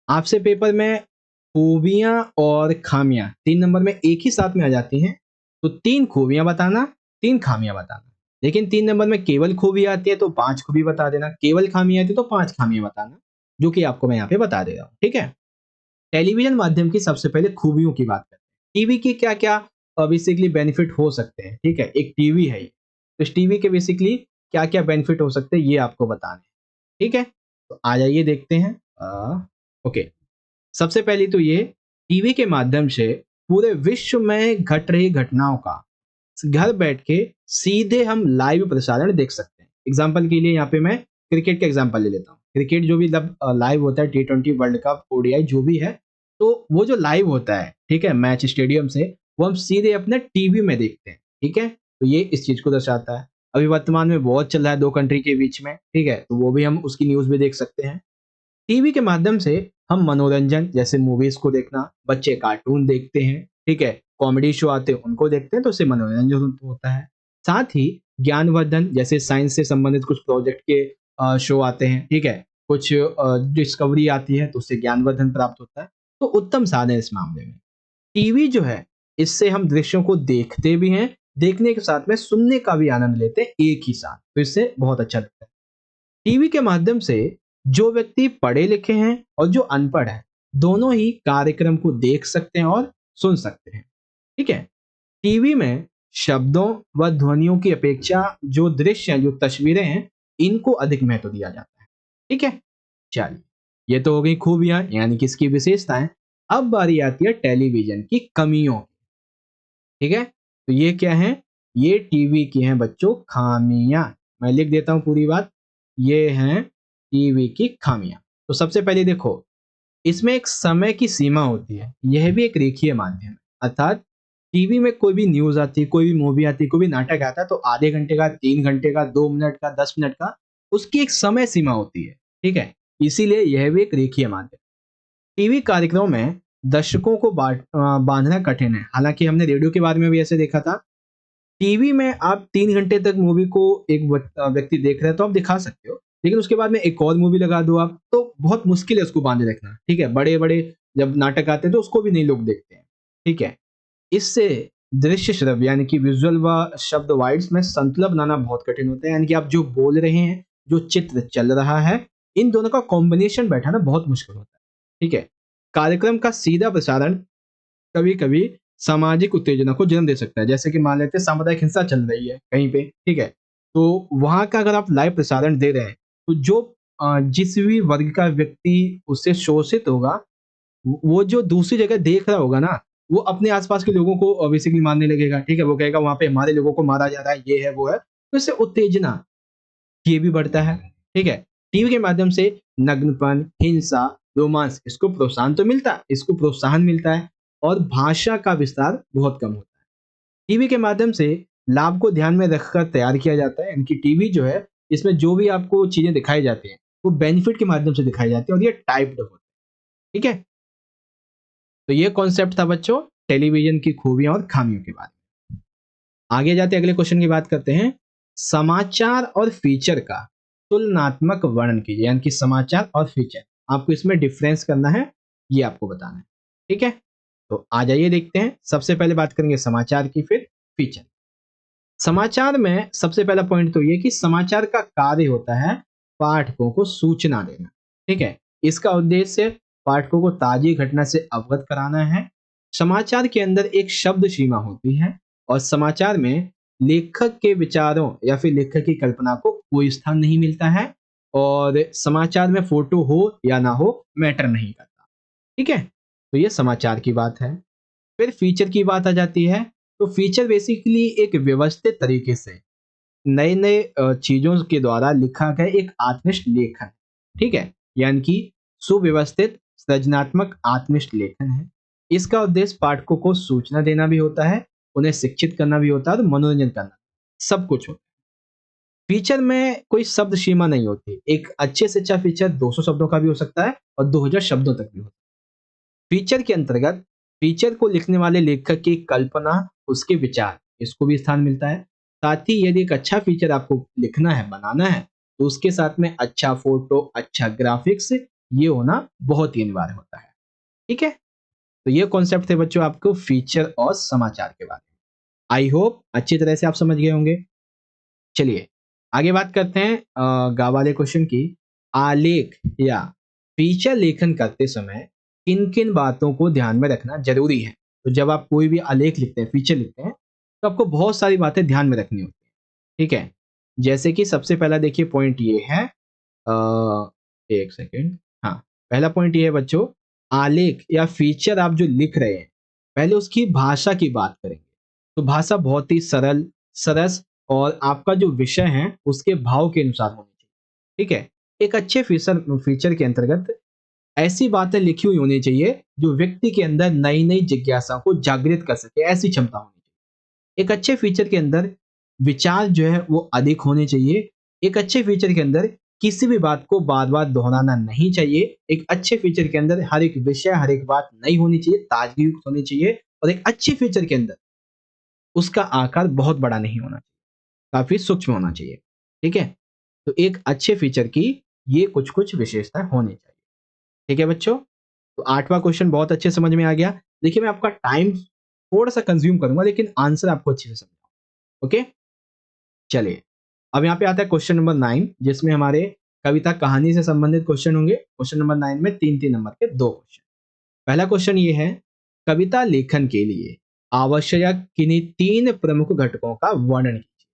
आपसे पेपर में खूबियां और खामियां 3 नंबर में एक ही साथ में आ जाती हैं, तो 3 खूबियां बताना, 3 खामियां बताना। लेकिन 3 नंबर में केवल खूबी आती है तो 5 खूबी बता देना, केवल खामियां आती है तो 5 खामियां बताना, जो कि आपको मैं यहाँ पे बता दे रहा हूँ, ठीक है। टेलीविजन माध्यम की सबसे पहले खूबियों की बात करते हैं। टीवी के क्या क्या बेसिकली बेनिफिट हो सकते हैं, ठीक है। एक टीवी है ये, तो इस टीवी के बेसिकली क्या क्या बेनिफिट हो सकते हैं ये आपको बताने हैं, ठीक है। तो आ जाइए देखते हैं। ओके, सबसे पहले तो ये, टीवी के माध्यम से पूरे विश्व में घट रही घटनाओं का घर बैठ के सीधे हम लाइव प्रसारण देख सकते हैं। एग्जाम्पल के लिए यहाँ पे मैं क्रिकेट का एग्जाम्पल ले लेता हूँ। क्रिकेट जो भी लाइव होता है, T20 वर्ल्ड कप, ओडीआई जो भी है, तो वो जो लाइव होता है, ठीक है, मैच स्टेडियम से, वो हम सीधे अपने टीवी में देखते हैं, ठीक है। तो ये इस चीज को दर्शाता है। अभी वर्तमान में वॉर चल रहा है 2 कंट्री के बीच में, ठीक है, तो वो भी हम उसकी न्यूज में देख सकते हैं। टीवी के माध्यम से हम मनोरंजन, जैसे मूवीज को देखना, बच्चे कार्टून देखते हैं, ठीक है, कॉमेडी शो आते हैं उनको देखते हैं, तो उससे मनोरंजन होता है। साथ ही ज्ञानवर्धन, जैसे साइंस से संबंधित कुछ प्रोजेक्ट के शो आते हैं, ठीक है, कुछ डिस्कवरी आती है तो उससे ज्ञानवर्धन प्राप्त होता है। तो उत्तम साधन है इस मामले में। टीवी जो है, इससे हम दृश्यों को देखते भी हैं, देखने के साथ में सुनने का भी आनंद लेते हैं एक ही साथ, तो इससे बहुत अच्छा लगता है। टीवी के माध्यम से जो व्यक्ति पढ़े लिखे हैं और जो अनपढ़ है, दोनों ही कार्यक्रम को देख सकते हैं और सुन सकते हैं, ठीक है। टीवी में शब्दों व ध्वनियों की अपेक्षा जो दृश्य हैं, जो तस्वीरें हैं, इनको अधिक महत्व दिया जाता है, ठीक है। चलिए, ये तो हो गई खूबियां, यानी कि इसकी विशेषताएं। अब बारी आती है टेलीविजन की कमियों, ठीक है। तो ये क्या है, ये टीवी की हैं बच्चों खामियां। मैं लिख देता हूं पूरी बात, ये हैं टीवी की खामियां। तो सबसे पहले देखो, इसमें एक समय की सीमा होती है, यह भी एक रेखीय माध्यम है। अर्थात टीवी में कोई भी न्यूज आती है, कोई भी मूवी आती है, कोई भी नाटक आता है, तो आधे घंटे का, 3 घंटे का, 2 मिनट का, 10 मिनट का, उसकी एक समय सीमा होती है, ठीक है। इसीलिए यह भी एक रेखीय माध्यम। टीवी कार्यक्रमों में दर्शकों को बांधना कठिन है। हालांकि हमने रेडियो के बारे में भी ऐसे देखा था। टीवी में आप 3 घंटे तक मूवी को एक व्यक्ति देख रहा है तो आप दिखा सकते हो, लेकिन उसके बाद में एक और मूवी लगा दो आप, तो बहुत मुश्किल है उसको बांधे रखना, ठीक है। बड़े बड़े जब नाटक आते हैं तो उसको भी नहीं लोग देखते हैं, ठीक है। इससे दृश्य श्रव्य, यानी कि विजुअल व शब्द वाइड्स में संतुलन बनाना बहुत कठिन होता है। यानी कि आप जो बोल रहे हैं, जो चित्र चल रहा है, इन दोनों का कॉम्बिनेशन बैठाना बहुत मुश्किल होता है, ठीक है। कार्यक्रम का सीधा प्रसारण कभी कभी सामाजिक उत्तेजना को जन्म दे सकता है। जैसे कि मान लेते हैं सामुदायिक हिंसा चल रही है कहीं पे, ठीक है, तो वहां का अगर आप लाइव प्रसारण दे रहे हैं, तो जो जिस भी वर्ग का व्यक्ति उससे शोषित होगा, वो जो दूसरी जगह देख रहा होगा ना, वो अपने आसपास के लोगों को बेसिकली मारने लगेगा, ठीक है, वो कहेगा वहां पे हमारे लोगों को मारा जा रहा है, ये है वो है, तो इससे उत्तेजना ये भी बढ़ता है, ठीक है। टीवी के माध्यम से नग्नपन, हिंसा, रोमांस, इसको प्रोत्साहन मिलता है और भाषा का विस्तार बहुत कम होता है। टीवी के माध्यम से लाभ को ध्यान में रखकर तैयार किया जाता है, इनकी टीवी जो है इसमें जो भी आपको चीजें दिखाई जाती हैं वो बेनिफिट के माध्यम से दिखाई जाती है और ये टाइप्ड होता है, ठीक है। तो ये कॉन्सेप्ट था बच्चों टेलीविजन की खूबियां और खामियों के बारे में। आगे जाते अगले क्वेश्चन की बात करते हैं। समाचार और फीचर का तुलनात्मक वर्णन कीजिए, यानी कि समाचार और फीचर आपको इसमें डिफरेंस करना है, ये आपको बताना है, ठीक है। तो आ जाइए देखते हैं। सबसे पहले बात करेंगे समाचार की, फिर फीचर। समाचार में सबसे पहला पॉइंट तो ये कि समाचार का कार्य होता है पाठकों को सूचना देना, ठीक है। इसका उद्देश्य पाठकों को ताजी घटना से अवगत कराना है। समाचार के अंदर एक शब्द सीमा होती है और समाचार में लेखक के विचारों या फिर लेखक की कल्पना को कोई स्थान नहीं मिलता है और समाचार में फोटो हो या ना हो मैटर नहीं करता, ठीक है। तो ये समाचार की बात है। फिर फीचर की बात आ जाती है। तो फीचर बेसिकली एक व्यवस्थित तरीके से नए नए चीजों के द्वारा लिखा गया एक आत्मनिष्ठ लेखन, ठीक है, यानी कि सुव्यवस्थित सृजनात्मक आत्मनिष्ठ लेखन है। इसका उद्देश्य पाठकों को सूचना देना भी होता है, उन्हें शिक्षित करना भी होता है और मनोरंजन करना, सब कुछ होता है। फीचर में कोई शब्द सीमा नहीं होती, एक अच्छे से अच्छा फीचर 200 शब्दों का भी हो सकता है और 2000 शब्दों तक भी हो सकता है। फीचर के अंतर्गत फीचर को लिखने वाले लेखक की कल्पना, उसके विचार, इसको भी स्थान मिलता है। साथ ही यदि एक अच्छा फीचर आपको लिखना है, बनाना है, तो उसके साथ में अच्छा फोटो, अच्छा ग्राफिक्स, ये होना बहुत ही अनिवार्य होता है, ठीक है। तो ये कॉन्सेप्ट थे बच्चों आपको फीचर और समाचार के बारे में। आई होप अच्छी तरह से आप समझ गए होंगे। चलिए आगे बात करते हैं गा वाले क्वेश्चन की। आलेख या फीचर लेखन करते समय किन किन बातों को ध्यान में रखना जरूरी है। तो जब आप कोई भी आलेख लिखते हैं, फीचर लिखते हैं, तो आपको बहुत सारी बातें ध्यान में रखनी होती है, ठीक है। जैसे कि सबसे पहला देखिए पॉइंट ये है, एक सेकेंड, हाँ, पहला पॉइंट ये है बच्चों, आलेख या फीचर आप जो लिख रहे हैं, पहले उसकी भाषा की बात करेंगे। तो भाषा बहुत ही सरल, सरस और आपका जो विषय है उसके भाव के अनुसार होनी चाहिए, ठीक है। एक अच्छे फीचर फीचर के अंतर्गत ऐसी बातें लिखी हुई होनी चाहिए जो व्यक्ति के अंदर नई नई जिज्ञासा को जागृत कर सके, ऐसी क्षमता होनी चाहिए। एक अच्छे फीचर के अंदर विचार जो है वो अधिक होने चाहिए। एक अच्छे फीचर के अंदर किसी भी बात को बार बार दोहराना नहीं चाहिए। एक अच्छे फीचर के अंदर हर एक विषय, हर एक बात नई होनी चाहिए, ताजगी युक्त होनी चाहिए। और एक अच्छे फीचर के अंदर उसका आकार बहुत बड़ा नहीं होना चाहिए, काफी सूक्ष्म होना चाहिए, ठीक है। तो एक अच्छे फीचर की ये कुछ कुछ विशेषताएं होनी चाहिए, ठीक है बच्चों। तो 8वां क्वेश्चन बहुत अच्छे समझ में आ गया। देखिए मैं आपका टाइम थोड़ा सा कंज्यूम करूंगा लेकिन आंसर आपको अच्छे से समझाऊंगा, ओके। चलिए अब यहाँ पे आता है क्वेश्चन नंबर 9, जिसमें हमारे कविता कहानी से संबंधित क्वेश्चन होंगे। क्वेश्चन नंबर 9 में 3-3 नंबर के 2 क्वेश्चन। पहला क्वेश्चन ये है, कविता लेखन के लिए आवश्यक किन्हीं 3 प्रमुख घटकों का वर्णन कीजिए,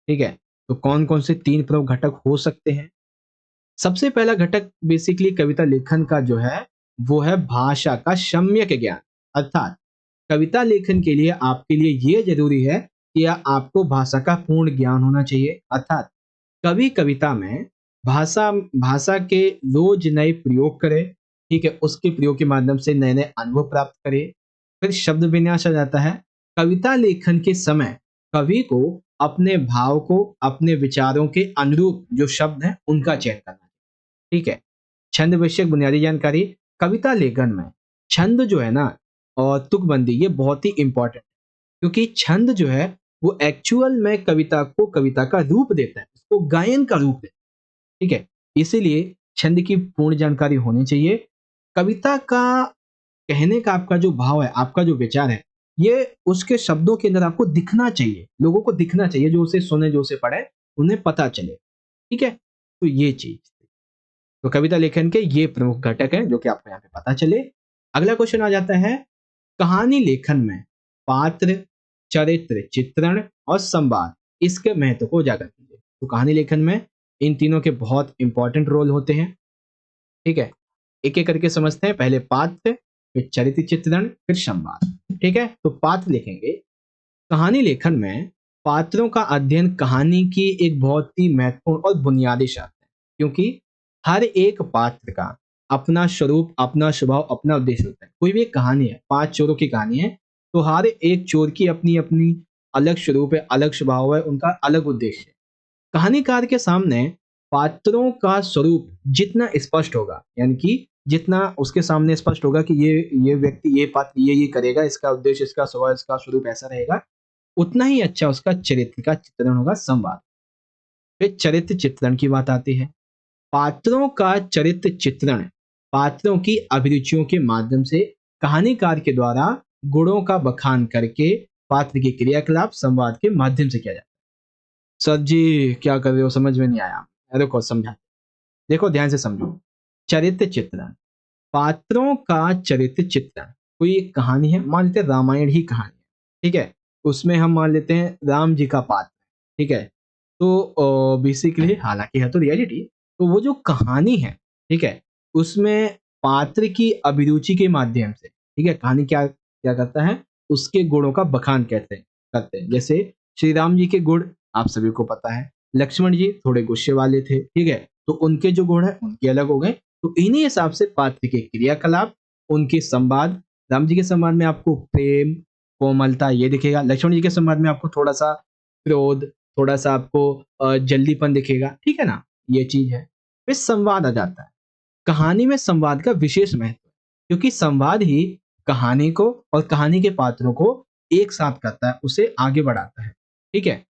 ठीक है। तो कौन कौन से 3 प्रमुख घटक हो सकते हैं। सबसे पहला घटक बेसिकली कविता लेखन का जो है वो है भाषा का सम्यक ज्ञान, अर्थात कविता लेखन के लिए आपके लिए ये जरूरी है कि आपको भाषा का पूर्ण ज्ञान होना चाहिए। अर्थात कवि कविता में भाषा भाषा के रोज नए प्रयोग करे, ठीक है, उसके प्रयोग के माध्यम से नए नए अनुभव प्राप्त करे। फिर शब्द विन्यास आ जाता है। कविता लेखन के समय कवि को अपने भाव को, अपने विचारों के अनुरूप जो शब्द हैं उनका चयन करना, ठीक है। छंद विषयक बुनियादी जानकारी। कविता लेखन में छंद जो है ना और तुकबंदी ये बहुत ही इंपॉर्टेंट, क्योंकि छंद जो है वो एक्चुअल में कविता को कविता का रूप देता है, उसको गायन का रूप देता है, ठीक है। इसीलिए छंद की पूर्ण जानकारी होनी चाहिए। कविता का कहने का आपका जो भाव है, आपका जो विचार है, ये उसके शब्दों के अंदर आपको दिखना चाहिए, लोगों को दिखना चाहिए, जो उसे सुने, जो उसे पढ़े, उन्हें पता चले, ठीक है। तो ये चीज, तो कविता लेखन के ये प्रमुख घटक हैं जो कि आपको यहाँ पे पता चले। अगला क्वेश्चन आ जाता है, कहानी लेखन में पात्र, चरित्र चित्रण और संवाद, इसके महत्व को उजागर कीजिए। तो कहानी लेखन में इन तीनों के बहुत इंपॉर्टेंट रोल होते हैं, ठीक है। एक एक करके समझते हैं। पहले पात्र, फिर चरित्र चित्रण, फिर संवाद। ठीक है, तो पात्र लिखेंगे। कहानी लेखन में पात्रों का अध्ययन कहानी की एक बहुत ही महत्वपूर्ण और बुनियादी शर्त है, क्योंकि हर एक पात्र का अपना स्वरूप, अपना स्वभाव, अपना उद्देश्य होता है। कोई भी एक कहानी है, 5 चोरों की कहानी है, तो हर एक चोर की अपनी अपनी अलग स्वरूप है, अलग स्वभाव है, उनका अलग उद्देश्य है। कहानीकार के सामने पात्रों का स्वरूप जितना स्पष्ट होगा, यानी कि जितना उसके सामने स्पष्ट होगा कि ये व्यक्ति, ये पात्र ये करेगा, इसका उद्देश्य, इसका स्वभाव, इसका स्वरूप ऐसा रहेगा, उतना ही अच्छा उसका चरित्र का चित्रण होगा, संवाद। फिर चरित्र चित्रण की बात आती है। पात्रों का चरित्र चित्रण पात्रों की अभिरुचियों के माध्यम से कहानीकार के द्वारा गुणों का बखान करके पात्र के क्रियाकलाप संवाद के माध्यम से किया जाता है। सर जी क्या कर रहे हो, समझ में नहीं आया। देखो समझा, देखो ध्यान से समझो। चरित्र चित्रण, पात्रों का चरित्र चित्रण। कोई एक कहानी है, मान लेते हैं रामायण ही कहानी है, ठीक है, उसमें हम मान लेते हैं राम जी का पात्र, ठीक है, तो बेसिकली हालांकि है तो रियलिटी, तो वो जो कहानी है, ठीक है, उसमें पात्र की अभिरुचि के माध्यम से, ठीक है, कहानी क्या क्या करता है, उसके गुणों का बखान करते हैं। जैसे श्री राम जी के गुण आप सभी को पता है, लक्ष्मण जी थोड़े गुस्से वाले थे, ठीक है, तो उनके जो गुण है उनके अलग हो गए। तो इन्हीं हिसाब से पात्र के क्रियाकलाप, उनके संवाद, राम जी के संवाद में आपको प्रेम, कोमलता ये दिखेगा, लक्ष्मण जी के संवाद में आपको थोड़ा सा क्रोध, थोड़ा सा आपको जल्दीपन दिखेगा, ठीक है ना, ये चीज है। फिर संवाद आ जाता है। कहानी में संवाद का विशेष महत्व है, क्योंकि संवाद ही कहानी को और कहानी के पात्रों को एक साथ करता है, उसे आगे बढ़ाता है, ठीक है।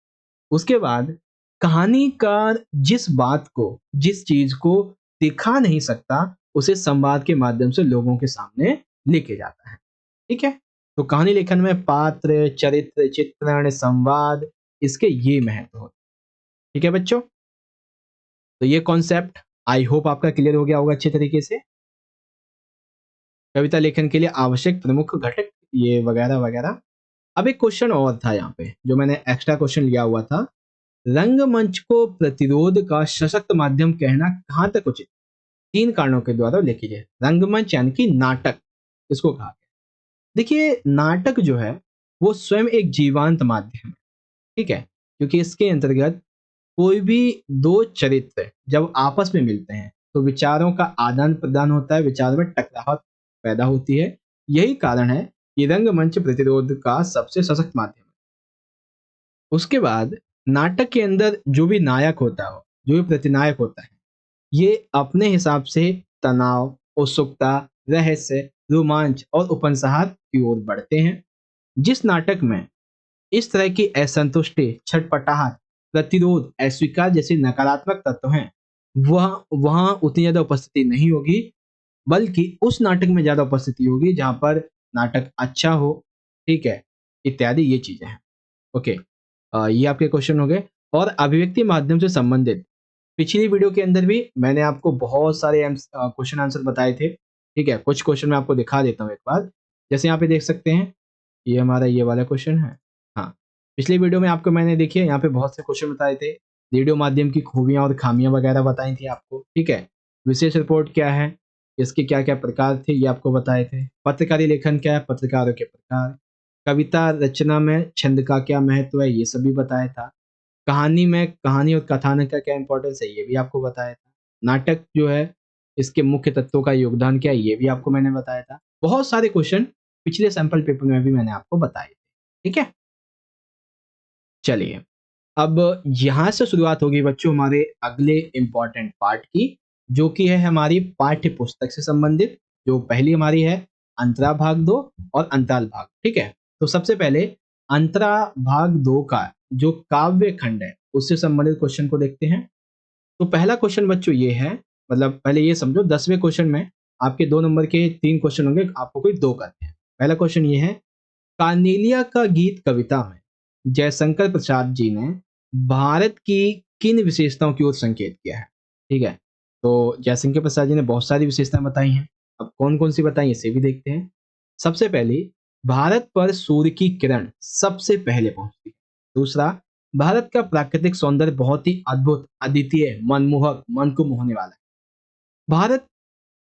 उसके बाद कहानीकार जिस बात को, जिस चीज को दिखा नहीं सकता, उसे संवाद के माध्यम से लोगों के सामने लेके जाता है, ठीक है। तो कहानी लेखन में पात्र, चरित्र, चित्रण, संवाद, इसके ये महत्व होते हैं, ठीक है बच्चों। तो ये कॉन्सेप्ट आई होप आपका क्लियर हो गया होगा अच्छे तरीके से। कविता लेखन के लिए आवश्यक प्रमुख घटक ये वगैरह वगैरह। अब एक क्वेश्चन और था यहाँ पे जो मैंने एक्स्ट्रा क्वेश्चन लिया हुआ था। रंगमंच को प्रतिरोध का सशक्त माध्यम कहना कहाँ तक उचित? 3 कारणों के द्वारा लिखी जाए। रंगमंच यानी कि नाटक, इसको कहा गया। देखिए नाटक जो है वो स्वयं एक जीवंत माध्यम है, ठीक है, क्योंकि इसके अंतर्गत कोई भी दो चरित्र जब आपस में मिलते हैं तो विचारों का आदान प्रदान होता है, विचार में टकराहट पैदा होती है। यही कारण है कि रंगमंच प्रतिरोध का सबसे सशक्त माध्यम है। उसके बाद नाटक के अंदर जो भी नायक होता है, जो भी प्रतिनायक होता है, ये अपने हिसाब से तनाव, उत्सुकता, रहस्य, रोमांच और उपन्यास की ओर बढ़ते हैं। जिस नाटक में इस तरह की असंतुष्टि, छटपटाहट, प्रतिरोध, अस्वीकार जैसे नकारात्मक तत्व हैं, वह वहां उतनी ज्यादा उपस्थिति नहीं होगी, बल्कि उस नाटक में ज्यादा उपस्थिति होगी जहां पर नाटक अच्छा हो, ठीक है, इत्यादि ये चीजें हैं। ओके, ये आपके क्वेश्चन हो गए। और अभिव्यक्ति माध्यम से संबंधित पिछली वीडियो के अंदर भी मैंने आपको बहुत सारे क्वेश्चन आंसर बताए थे, ठीक है। कुछ क्वेश्चन मैं आपको दिखा देता हूँ एक बार। जैसे यहाँ पे देख सकते हैं, ये हमारा ये वाला क्वेश्चन है। हाँ, पिछली वीडियो में आपको मैंने देखिए यहाँ पे बहुत से क्वेश्चन बताए थे, रेडियो माध्यम की खूबियां और खामियां वगैरह बताई थी आपको, ठीक है। विशेष रिपोर्ट क्या है, इसके क्या क्या प्रकार थे, ये आपको बताए थे। पत्रकारी लेखन क्या है, पत्रकारों के प्रकार। कविता रचना में छंद का क्या महत्व है, ये सभी बताया था। कहानी में कहानी और कथानक का क्या इंपॉर्टेंस है, ये भी आपको बताया था। नाटक जो है इसके मुख्य तत्वों का योगदान क्या है, ये भी आपको मैंने बताया था। बहुत सारे क्वेश्चन पिछले सैंपल पेपर में भी मैंने आपको बताए थे, ठीक है। चलिए, अब यहां से शुरुआत होगी बच्चों हमारे अगले इंपॉर्टेंट पार्ट की, जो कि है हमारी पाठ्य पुस्तक से संबंधित। जो पहली हमारी है अंतरा भाग 2 और अंतराल भाग, ठीक है। तो सबसे पहले अंतरा भाग 2 का जो काव्य खंड है उससे संबंधित क्वेश्चन को देखते हैं। तो पहला क्वेश्चन बच्चों ये है, मतलब पहले ये समझो 10वें क्वेश्चन में आपके 2 नंबर के 3 क्वेश्चन होंगे, आपको कोई 2 करते हैं। पहला क्वेश्चन ये है, कार्नेलिया का गीत कविता में जयशंकर प्रसाद जी ने भारत की किन विशेषताओं की ओर संकेत किया है, ठीक है। तो जयशंकर प्रसाद जी ने बहुत सारी विशेषताएं बताई हैं, अब कौन कौन सी बताई इसे भी देखते हैं। सबसे पहले, भारत पर सूर्य की किरण सबसे पहले पहुंचती है। दूसरा, भारत का प्राकृतिक सौंदर्य बहुत ही अद्भुत, अद्वितीय, मनमोहक, मन को मोहने वाला है। भारत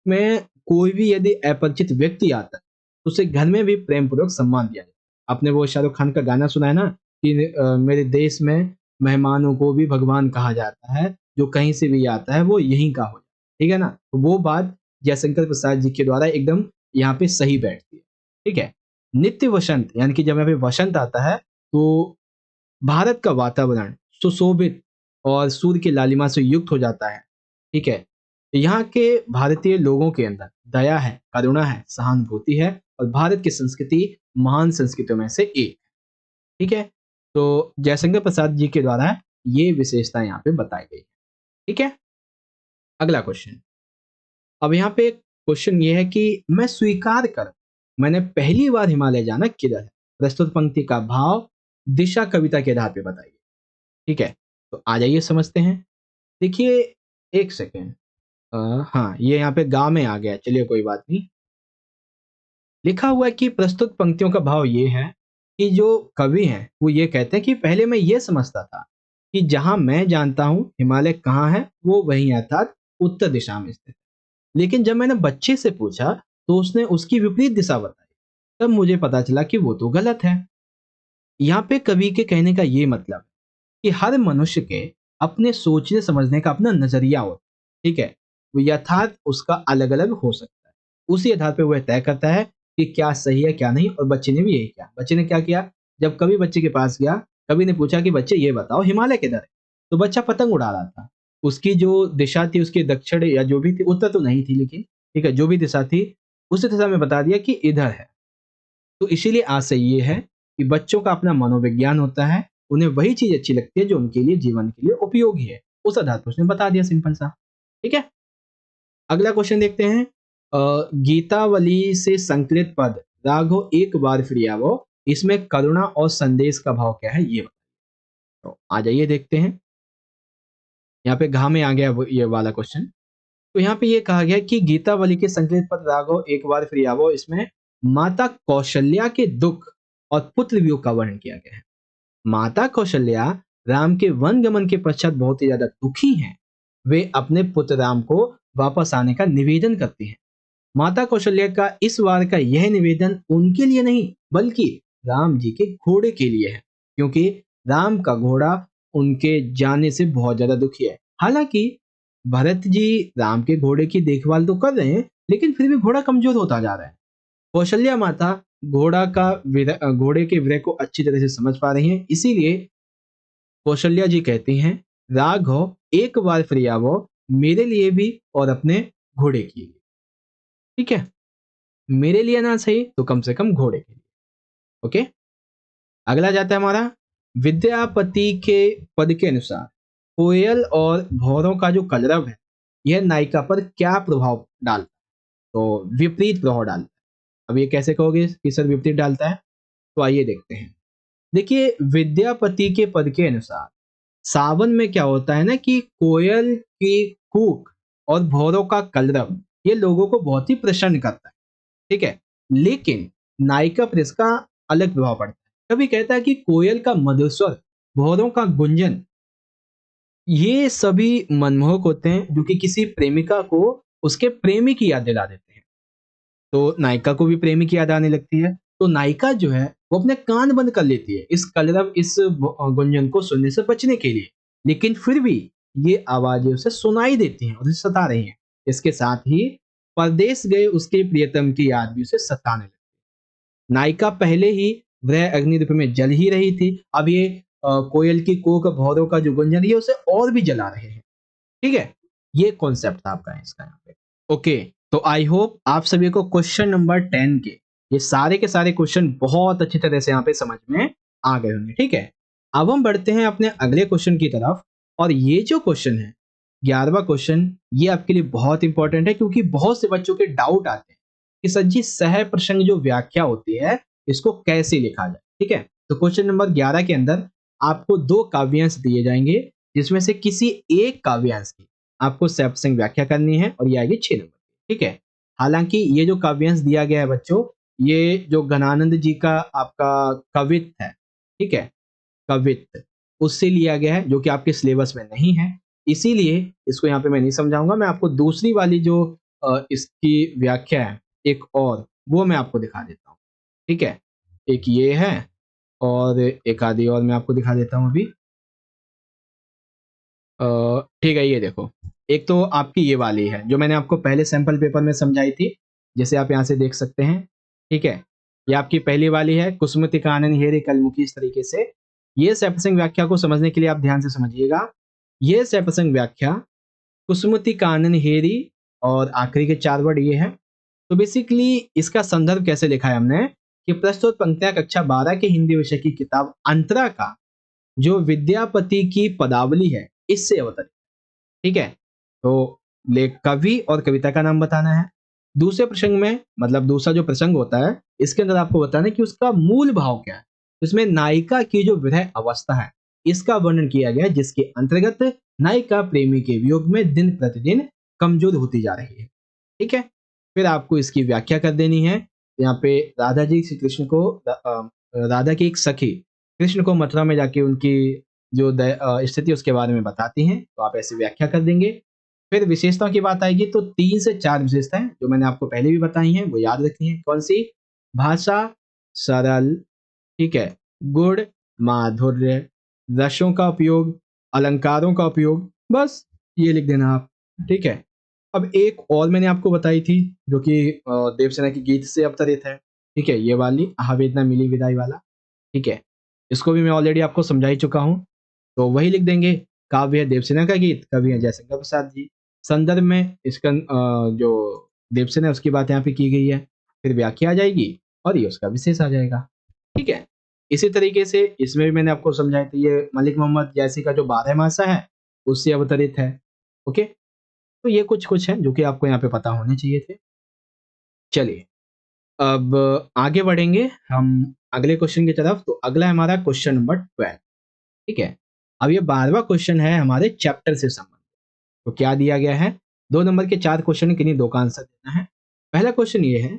में कोई भी यदि अपरिचित व्यक्ति आता है तो उसे घर में भी प्रेम पूर्वक सम्मान दिया जाए। आपने वो शाहरुख खान का गाना सुना है ना कि मेरे देश में मेहमानों को भी भगवान कहा जाता है, जो कहीं से भी आता है वो यहीं का हो जाए, ठीक है ना? तो वो बात जयशंकर प्रसाद जी के द्वारा एकदम यहाँ पे सही बैठती है, ठीक है? नित्य वसंत यानी कि जब यहाँ पे वसंत आता है तो भारत का वातावरण सुशोभित और सूर्य की लालिमा से युक्त हो जाता है, ठीक है? यहाँ के भारतीय लोगों के अंदर दया है, करुणा है, सहानुभूति है और भारत की संस्कृति महान संस्कृतियों में से एक, ठीक है? तो जयशंकर प्रसाद जी के द्वारा ये विशेषता यहाँ पे बताई गई, ठीक है? अगला क्वेश्चन। अब यहाँ पे क्वेश्चन ये है कि मैं स्वीकार कर मैंने पहली बार हिमालय जाना किधर है? प्रस्तुत पंक्ति का भाव दिशा कविता के आधार पे बताइए, ठीक है? तो आ जाइए समझते हैं। देखिए, एक सेकेंड। हाँ, ये यहाँ पे गा में आ गया, चलिए कोई बात नहीं। लिखा हुआ है कि प्रस्तुत पंक्तियों का भाव ये है कि जो कवि हैं वो ये कहते हैं कि पहले मैं ये समझता था कि जहां मैं जानता हूं हिमालय कहाँ है वो वहीं अर्थात उत्तर दिशा में स्थित है। लेकिन जब मैंने बच्चे से पूछा तो उसने उसकी विपरीत दिशा बताई। तब मुझे पता चला कि वो तो गलत है। यहाँ पे कवि के कहने का ये मतलब है कि हर मनुष्य के अपने सोचने समझने का अपना नजरिया होता है, ठीक है? वो यथार्थ उसका अलग अलग हो सकता है। उसी आधार पे वह तय करता है कि क्या सही है क्या नहीं। और बच्चे ने भी यही किया। बच्चे ने क्या किया? जब कवि बच्चे के पास गया, कवि ने पूछा कि बच्चे ये बताओ हिमालय किधर है? तो बच्चा पतंग उड़ा रहा था। उसकी जो दिशा थी उसकी दक्षिण या जो भी थी, उत्तर तो नहीं थी लेकिन ठीक है, जो भी दिशा थी उसी दिशा में बता दिया कि इधर है। तो इसीलिए आशय ये है कि बच्चों का अपना मनोविज्ञान होता है। उन्हें वही चीज अच्छी लगती है जो उनके लिए जीवन के लिए उपयोगी है। उस आधार पर उसने बता दिया, सिंपल सा, ठीक है? अगला क्वेश्चन देखते हैं। गीतावली से संकलित पद राघव एक बार फिर आवो, इसमें करुणा और संदेश का भाव क्या है ये बताइए। तो आ जाइए देखते हैं। यहाँ पे घा में आ गया ये वाला क्वेश्चन। तो यहाँ पे ये कहा गया कि गीतावली के संकलित पद राघव एक बार फिर आवो, इसमें माता कौशल्या के दुख और पुत्र वियोग का वर्णन किया गया है। माता कौशल्या राम के वन गमन के पश्चात बहुत ही ज्यादा दुखी हैं। वे अपने पुत्र राम को वापस आने का निवेदन करती हैं। माता कौशल्या का इस बार का यह निवेदन उनके लिए नहीं बल्कि राम जी के घोड़े के लिए है, क्योंकि राम का घोड़ा उनके जाने से बहुत ज्यादा दुखी है। हालांकि भरत जी राम के घोड़े की देखभाल तो कर रहे हैं, लेकिन फिर भी घोड़ा कमजोर होता जा रहा है। कौशल्या माता घोड़े के विरह को अच्छी तरह से समझ पा रही हैं। इसीलिए कौशल्या जी कहती हैं, राघव एक बार फिर आवो, मेरे लिए भी और अपने घोड़े के लिए, ठीक है? मेरे लिए ना सही तो कम से कम घोड़े के लिए। ओके, अगला जाता है हमारा। विद्यापति के पद के अनुसार कोयल और भौरों का जो कलरव है यह नायिका पर क्या प्रभाव डालता है? तो विपरीत प्रभाव डालता है। अब ये कैसे कहोगे कि सर विपरीत डालता है? तो आइए देखते हैं। देखिए, विद्यापति के पद के अनुसार सावन में क्या होता है ना कि कोयल की कूक और भौरों का कलरव ये लोगों को बहुत ही प्रसन्न करता है, ठीक है? लेकिन नायिका पर इसका अलग प्रभाव पड़ता है। कभी कहता है कि कोयल का मधुर स्वर, भौरों का गुंजन, ये सभी मनमोहक होते हैं जो कि किसी प्रेमिका को उसके प्रेमी की याद दिला देते हैं। तो नायिका को भी प्रेमी की याद आने लगती है। तो नायिका जो है वो अपने कान बंद कर लेती है इस कलरव, इस गुंजन को सुनने से बचने के लिए। लेकिन फिर भी ये आवाजें उसे सुनाई देती हैं और उसे सता रही हैं। इसके साथ ही परदेश गए उसके प्रियतम की याद भी उसे सताने लगती है। नायिका पहले ही वह अग्निरूप में जल ही रही थी। अब ये कोयल की कूक, भौरों का जो गुंजन ये उसे और भी जला रहे हैं, ठीक है? ये कॉन्सेप्ट था आपका इसका यहाँ पे। ओके, तो आई होप आप सभी को क्वेश्चन नंबर 10 के ये सारे के सारे क्वेश्चन बहुत अच्छी तरह से यहाँ पे समझ में आ गए होंगे, ठीक है? अब हम बढ़ते हैं अपने अगले क्वेश्चन की तरफ। और ये जो क्वेश्चन है 11वां क्वेश्चन, ये आपके लिए बहुत इंपॉर्टेंट है क्योंकि बहुत से बच्चों के डाउट आते हैं कि सर जी सह प्रसंग जो व्याख्या होती है इसको कैसे लिखा जाए, ठीक है? तो क्वेश्चन नंबर 11 के अंदर आपको दो काव्यांश दिए जाएंगे जिसमें से किसी एक काव्यांश की आपको सह प्रसंग व्याख्या करनी है और ये आएगी 6 नंबर, ठीक है? हालांकि ये जो काव्यांश दिया गया है बच्चों, ये जो घनानंद जी का आपका कवित्त है, ठीक है, कवित्त, उससे लिया गया है जो कि आपके सिलेबस में नहीं है। इसीलिए इसको यहाँ पे मैं नहीं समझाऊंगा। मैं आपको दूसरी वाली जो इसकी व्याख्या है एक और वो मैं आपको दिखा देता हूँ। ठीक है, एक ये है और एक आधी और मैं आपको दिखा देता हूँ अभी। ठीक है, ये देखो, एक तो आपकी ये वाली है जो मैंने आपको पहले सैंपल पेपर में समझाई थी, जैसे आप यहाँ से देख सकते हैं। ठीक है, ये आपकी पहली वाली है, कुसुमति कानन हेरे कलमुखी, इस तरीके से। ये सैप्रसंग व्याख्या को समझने के लिए आप ध्यान से समझिएगा। ये सैप्रसंग व्याख्या कुसुमति कानन हेरी और आखिरी के 4 वर्ड ये है। तो बेसिकली इसका संदर्भ कैसे लिखा है हमने कि प्रस्तुत पंक्तियां कक्षा 12 के हिंदी विषय की किताब अंतरा का जो विद्यापति की पदावली है इससे अवतरित। ठीक है, तो लेख कवि और कविता का नाम बताना है। दूसरे प्रसंग में, मतलब दूसरा जो प्रसंग होता है इसके अंदर आपको बताना है कि उसका मूल भाव क्या है। इसमें नायिका की जो विरह अवस्था है इसका वर्णन किया गया है, जिसके अंतर्गत नायिका प्रेमी के वियोग में दिन प्रतिदिन कमजोर होती जा रही है। ठीक है, फिर आपको इसकी व्याख्या कर देनी है। यहाँ पे राधा जी श्री कृष्ण को राधा की एक सखी कृष्ण को मथुरा में जाके उनकी जो स्थिति उसके बारे में बताती हैं, तो आप ऐसे व्याख्या कर देंगे। फिर विशेषताओं की बात आएगी तो 3 से 4 विशेषताएं जो मैंने आपको पहले भी बताई हैं वो याद रखनी है। कौन सी? भाषा सरल, ठीक है, गुण माधुर्य, रसों का उपयोग, अलंकारों का उपयोग, बस ये लिख देना आप। ठीक है, अब एक और मैंने आपको बताई थी जो कि देवसेना के गीत से अवतरित है। ठीक है, ये वाली आवेदना मिली विदाई वाला। ठीक है, इसको भी मैं ऑलरेडी आपको समझा ही चुका हूँ, तो वही लिख देंगे। काव्य है देवसेना का गीत, कवि है जयशंकर प्रसाद जी। संदर्भ में इसका जो देवसेना है उसकी बात यहाँ पे की गई है। फिर व्याख्या आ जाएगी और ये उसका विशेष आ जाएगा। ठीक है, इसी तरीके से इसमें भी मैंने आपको समझाया था, ये मलिक मोहम्मद जैसी का जो 12 मासा है उससे अवतरित है। ओके, तो ये कुछ कुछ है जो कि आपको यहाँ पे पता होने चाहिए थे। चलिए, अब आगे बढ़ेंगे हम अगले क्वेश्चन की तरफ। तो अगला है हमारा क्वेश्चन नंबर 12। ठीक है, अब ये 12वां क्वेश्चन है हमारे चैप्टर से संबंधित। तो क्या दिया गया है? 2 नंबर के 4 क्वेश्चन, किन्हीं 2 का आंसर देना है। पहला क्वेश्चन ये है,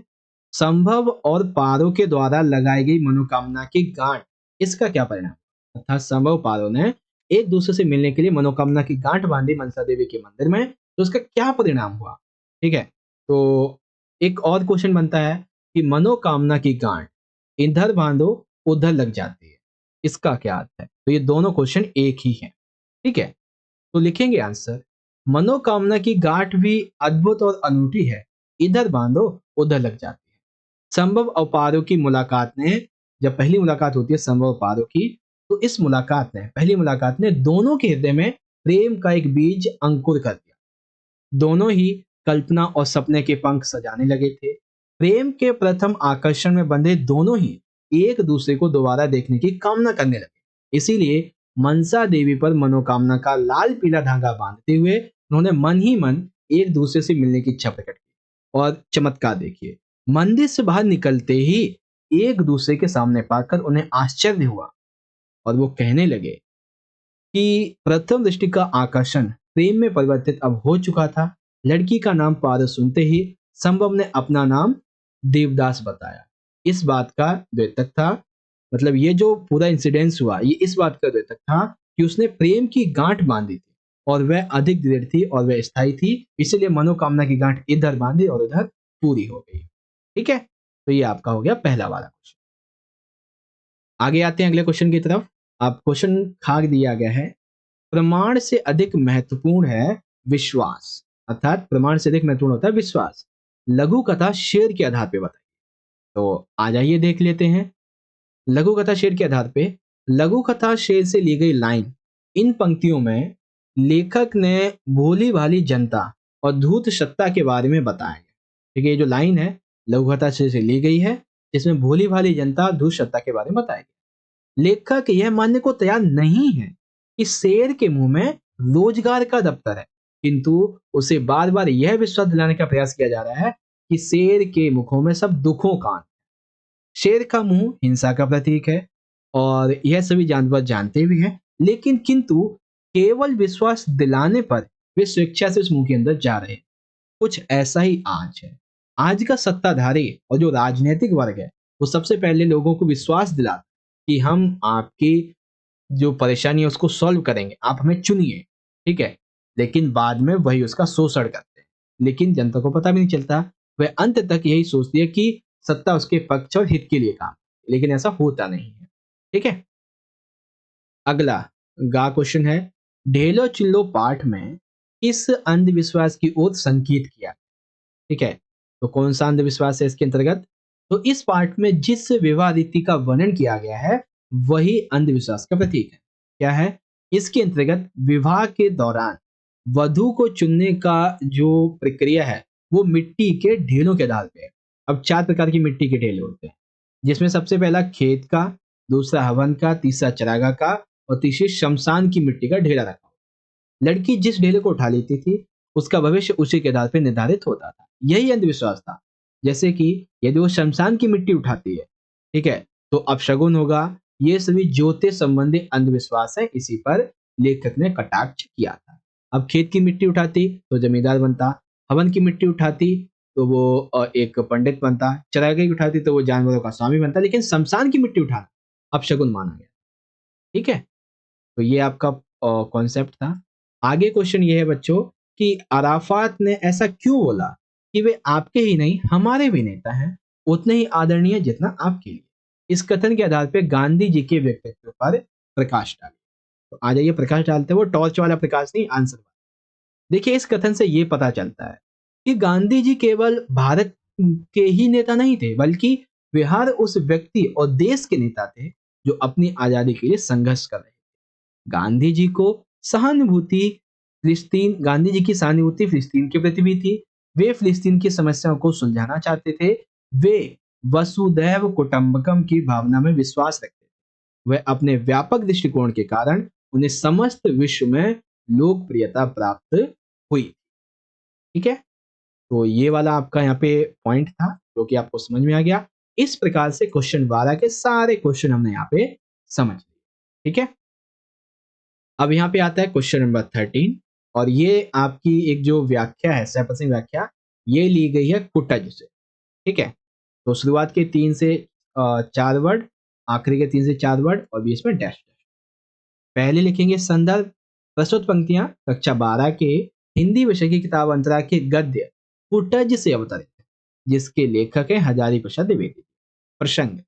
संभव और पारों के द्वारा लगाई गई मनोकामना की गांठ, इसका क्या परिणाम? अर्थात संभव पारों ने एक दूसरे से मिलने के लिए मनोकामना की गांठ बांधी मनसा देवी के मंदिर में, तो उसका क्या परिणाम हुआ? ठीक है, तो एक और क्वेश्चन बनता है कि मनोकामना की गांठ इधर बांधो उधर लग जाती है, इसका क्या अर्थ है? तो ये दोनों क्वेश्चन एक ही है। ठीक है, तो लिखेंगे आंसर, मनोकामना की गांठ भी अद्भुत और अनूठी है, इधर बांधो उधर लग जाती है। संभव और पारो की मुलाकात ने, जब पहली मुलाकात होती है संभव और पारो की, तो इस मुलाकात ने, पहली मुलाकात ने दोनों के हृदय में प्रेम का एक बीज अंकुर कर दिया। दोनों ही कल्पना और सपने के पंख सजाने लगे थे। प्रेम के प्रथम आकर्षण में बंधे दोनों ही एक दूसरे को दोबारा देखने की कामना करने लगे। इसीलिए मनसा देवी पर मनोकामना का लाल पीला धागा बांधते हुए उन्होंने मन ही मन एक दूसरे से मिलने की इच्छा प्रकट की। और चमत्कार देखिए, मंदिर से बाहर निकलते ही एक दूसरे के सामने पाकर उन्हें आश्चर्य हुआ और वो कहने लगे कि प्रथम दृष्टि का आकर्षण प्रेम में परिवर्तित अब हो चुका था। लड़की का नाम पारस सुनते ही संभव ने अपना नाम देवदास बताया। इस बात का द्योतक था, मतलब ये जो पूरा इंसिडेंस हुआ ये इस बात का द्योतक था कि उसने प्रेम की गांठ बांधी थी और वह अधिक दृढ़ थी और वह स्थायी थी, इसलिए मनोकामना की गांठ इधर बांधी और उधर पूरी हो गई। ठीक है, तो ये आपका हो गया पहला वाला क्वेश्चन। आगे आते हैं अगले क्वेश्चन की तरफ। आप क्वेश्चन खाक दिया गया है, प्रमाण से अधिक महत्वपूर्ण है विश्वास, अर्थात प्रमाण से अधिक महत्वपूर्ण होता है विश्वास। लघु कथा शेर के आधार पे बताइए। तो आ जाइए देख लेते हैं। लघु कथा शेर के आधार पे, लघु कथा शेर से ली गई लाइन, इन पंक्तियों में लेखक ने भोली भाली जनता और धूर्त सत्ता के बारे में बताया है। ठीक है, ये जो लाइन है लघु कथा शेर से ली गई है, जिसमें भोली भाली जनता और धूर्त सत्ता के बारे में बताया गया। लेखक यह मानने को तैयार नहीं है कि शेर के मुंह में रोजगार का दफ्तर है, किंतु उसे बार बार यह विश्वास दिलाने का प्रयास किया जा रहा है कि शेर के मुखों में सब दुखों का अंत। शेर का मुंह हिंसा का प्रतीक है और यह सभी जानवर जानते भी हैं, लेकिन किंतु केवल विश्वास दिलाने पर वे स्वेच्छा से उस मुंह के अंदर जा रहे हैं। कुछ ऐसा ही आज है। आज का सत्ताधारी और जो राजनीतिक वर्ग है वो सबसे पहले लोगों को विश्वास दिलाता कि हम आपकी जो परेशानी है उसको सॉल्व करेंगे, आप हमें चुनिए। ठीक है, लेकिन बाद में वही उसका शोषण करते हैं। लेकिन जनता को पता भी नहीं चलता, वह अंत तक यही सोचती है कि सत्ता उसके पक्ष और हित के लिए काम, लेकिन ऐसा होता नहीं है। ठीक है, अगला गा क्वेश्चन है, ढेलो चिल्लो पाठ में इस अंधविश्वास की ओर संकेत किया। ठीक है, तो कौन सा अंधविश्वास है इसके अंतर्गत? तो इस पाठ में जिस विवाह रीति का वर्णन किया गया है वही अंधविश्वास का प्रतीक है। क्या है? इसके अंतर्गत विवाह के दौरान वधु को चुनने का जो प्रक्रिया है वो मिट्टी के ढेलों के आधार पे है। अब 4 प्रकार की मिट्टी के ढेले होते हैं, जिसमें सबसे पहला खेत का, दूसरा हवन का, तीसरा चरागा का और तीसरी शमशान की मिट्टी का ढेला रखा। लड़की जिस ढेले को उठा लेती थी उसका भविष्य उसी के आधार पर निर्धारित होता था। यही अंधविश्वास था। जैसे कि यदि वो शमशान की मिट्टी उठाती है, ठीक है, तो अपशगुन होगा। ये सभी ज्योतिष संबंधी अंधविश्वास है, इसी पर लेखक ने कटाक्ष किया था। अब खेत की मिट्टी उठाती तो जमींदार बनता, हवन की मिट्टी उठाती तो वो एक पंडित बनता, चरागाही की उठाती तो वो जानवरों का स्वामी बनता, लेकिन शमशान की मिट्टी उठाना अपशगुन माना गया। ठीक है, तो ये आपका कॉन्सेप्ट था। आगे क्वेश्चन ये है बच्चों कि अराफात ने ऐसा क्यों बोला कि वे आपके ही नहीं हमारे भी नेता हैं, उतने ही आदरणीय जितना आपके लिए। इस कथन के आधार पर गांधी जी के व्यक्तित्व पर प्रकाश डाले। तो आ जाइए, प्रकाश डालते वो टॉर्च वाला प्रकाश नहीं, आंसर वाला। देखिए, इस कथन से ये पता चलता है कि गांधी जी केवल भारत के ही नेता नहीं थे, बल्कि वे हर उस व्यक्ति और देश के नेता थे जो अपनी आजादी के लिए संघर्ष कर रहे थे। गांधी जी की सहानुभूति फिलिस्तीन के प्रति भी थी। वे फिलिस्तीन की समस्याओं को सुलझाना चाहते थे। वे वसुधैव कुटुंबकम की भावना में विश्वास रखते थे। वह अपने व्यापक दृष्टिकोण के कारण उन्हें समस्त विश्व में लोकप्रियता प्राप्त हुई। ठीक है, तो ये वाला आपका यहाँ पे पॉइंट था जो कि आपको समझ में आ गया। इस प्रकार से क्वेश्चन 12 के सारे क्वेश्चन हमने यहाँ पे समझ लिए। ठीक है, अब यहाँ पे आता है क्वेश्चन नंबर 13 और ये आपकी एक जो व्याख्या है, सैपसिंग व्याख्या, ये ली गई है कुटज से। ठीक है, तो शुरुआत के 3 से 4 वर्ड, आखिरी के 3 से 4 वर्ड और बीच में डैश। पहले लिखेंगे संदर्भ, प्रस्तुत पंक्तियां कक्षा 12 के हिंदी विषय की किताब अंतरा के गद्य कुटज से अवतरित है, जिसके लेखक है हजारी प्रसाद द्विवेदी। प्रसंग,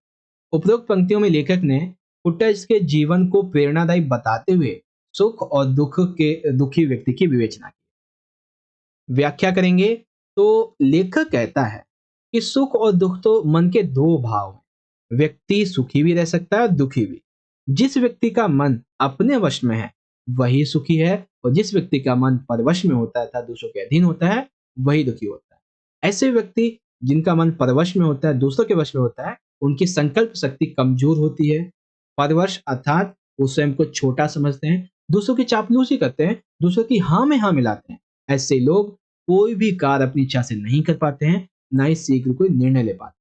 उपरोक्त पंक्तियों में लेखक ने कुटज के जीवन को प्रेरणादायी बताते हुए सुख और दुखी व्यक्ति की विवेचना की। व्याख्या करेंगे तो लेखक कहता है कि सुख और दुख तो मन के दो भाव हैं। व्यक्ति सुखी भी रह सकता है और दुखी भी। जिस व्यक्ति का मन अपने वश में है वही सुखी है, और जिस व्यक्ति का मन परवश में होता है अर्थात दूसरों के अधीन होता है वही दुखी होता है। ऐसे व्यक्ति जिनका मन परवश में होता है, दूसरों के वश में होता है, उनकी संकल्प शक्ति कमजोर होती है। परवश अर्थात वो स्वयं को छोटा समझते हैं, दूसरों की चापलूसी करते हैं, दूसरों की हाँ में हाँ मिलाते हैं। ऐसे लोग कोई भी कार्य अपनी इच्छा से नहीं कर पाते हैं, ना ही शीघ्र कोई निर्णय ले पाते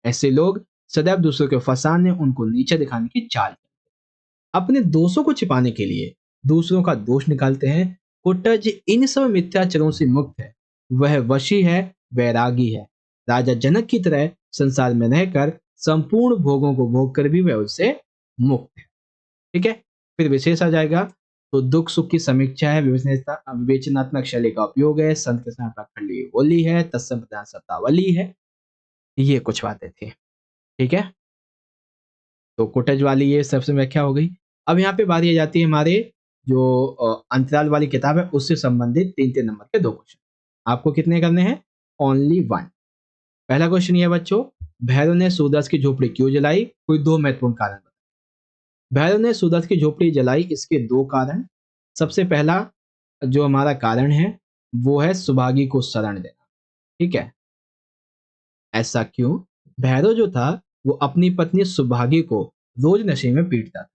हैं। ऐसे लोग सदैव दूसरों के फंसाने, उनको नीचे दिखाने की चाल करते हैं। अपने दोषों को छिपाने के लिए दूसरों का दोष निकालते हैं। कुटज इन सब मिथ्याचरों से मुक्त है। वह वशी है, वैरागी है। राजा जनक की तरह संसार में रहकर संपूर्ण भोगों को भोग कर भी वह उससे मुक्त है। ठीक है, फिर विशेष आ जाएगा तो दुख सुख की समीक्षा है, विवेचनात्मक शैली का उपयोग है, संत के साथ खंडी बोली है, तत्सम शब्दावली है। ये कुछ बातें थी। ठीक है, तो कुटज वाली ये सबसे व्याख्या हो गई। अब यहाँ पे बारी आ जाती है हमारे जो अंतराल वाली किताब है उससे संबंधित 3 नंबर के 2 क्वेश्चन। आपको कितने करने हैं? ओनली 1। पहला क्वेश्चन ये है बच्चों, भैरव ने सूरदास की झोपड़ी क्यों जलाई? कोई 2 महत्वपूर्ण कारण बताओ। भैरव ने सूरदास की झोपड़ी जलाई, इसके 2 कारण। सबसे पहला जो हमारा कारण है वो है सुभागी को शरण देना। ठीक है, ऐसा क्यों? भैरव जो था वो अपनी पत्नी सुभागी को रोज नशे में पीटता था।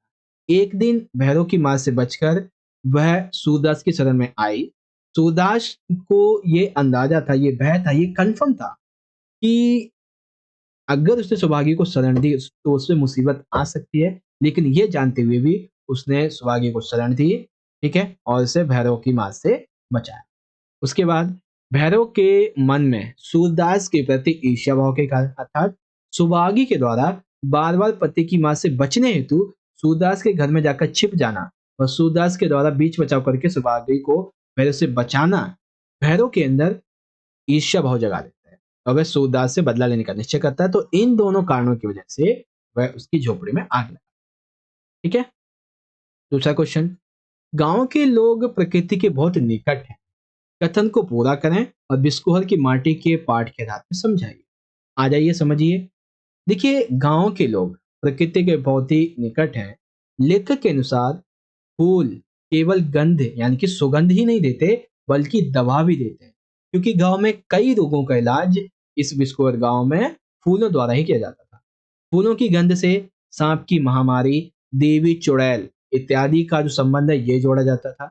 एक दिन भैरव की मां से बचकर वह सूरदास की शरण में आई। सूरदास को ये अंदाजा था, ये भय था, ये कंफर्म था कि अगर उसने सुभागी को शरण दी तो उससे मुसीबत आ सकती है, लेकिन ये जानते हुए भी उसने सुभागी को शरण दी। ठीक है, और उसे भैरव की मार से बचाया। उसके बाद भैरव के मन में सूरदास के प्रति ईर्ष्या भाव के कारण अर्थात सुभागी के द्वारा बार बार पति की मां से बचने हेतु सूरदास के घर में जाकर छिप जाना और सूरदास के द्वारा बीच बचाव करके सुभागी को भैरव से बचाना भैरव के अंदर ईर्ष्या भाव जगा देता है। अगर सूरदास से बदला लेने का निश्चय करता है तो इन दोनों कारणों की वजह से वह उसकी झोपड़ी में आग लगा। ठीक है। दूसरा क्वेश्चन, गांव के लोग प्रकृति के बहुत निकट हैं, कथन को पूरा करें और बिस्कुहर की माटी के पाठ के आधार पर समझाइए। आ जाइए समझिए। देखिए, गांव के लोग प्रकृति के बहुत ही निकट हैं। लेखक के अनुसार फूल केवल गंध यानी कि सुगंध ही नहीं देते बल्कि दवा भी देते हैं, क्योंकि गांव में कई रोगों का इलाज इस बिस्कुहर गांव में फूलों द्वारा ही किया जाता था। फूलों की गंध से सांप की महामारी, देवी चुड़ैल इत्यादि का जो संबंध है ये जोड़ा जाता था।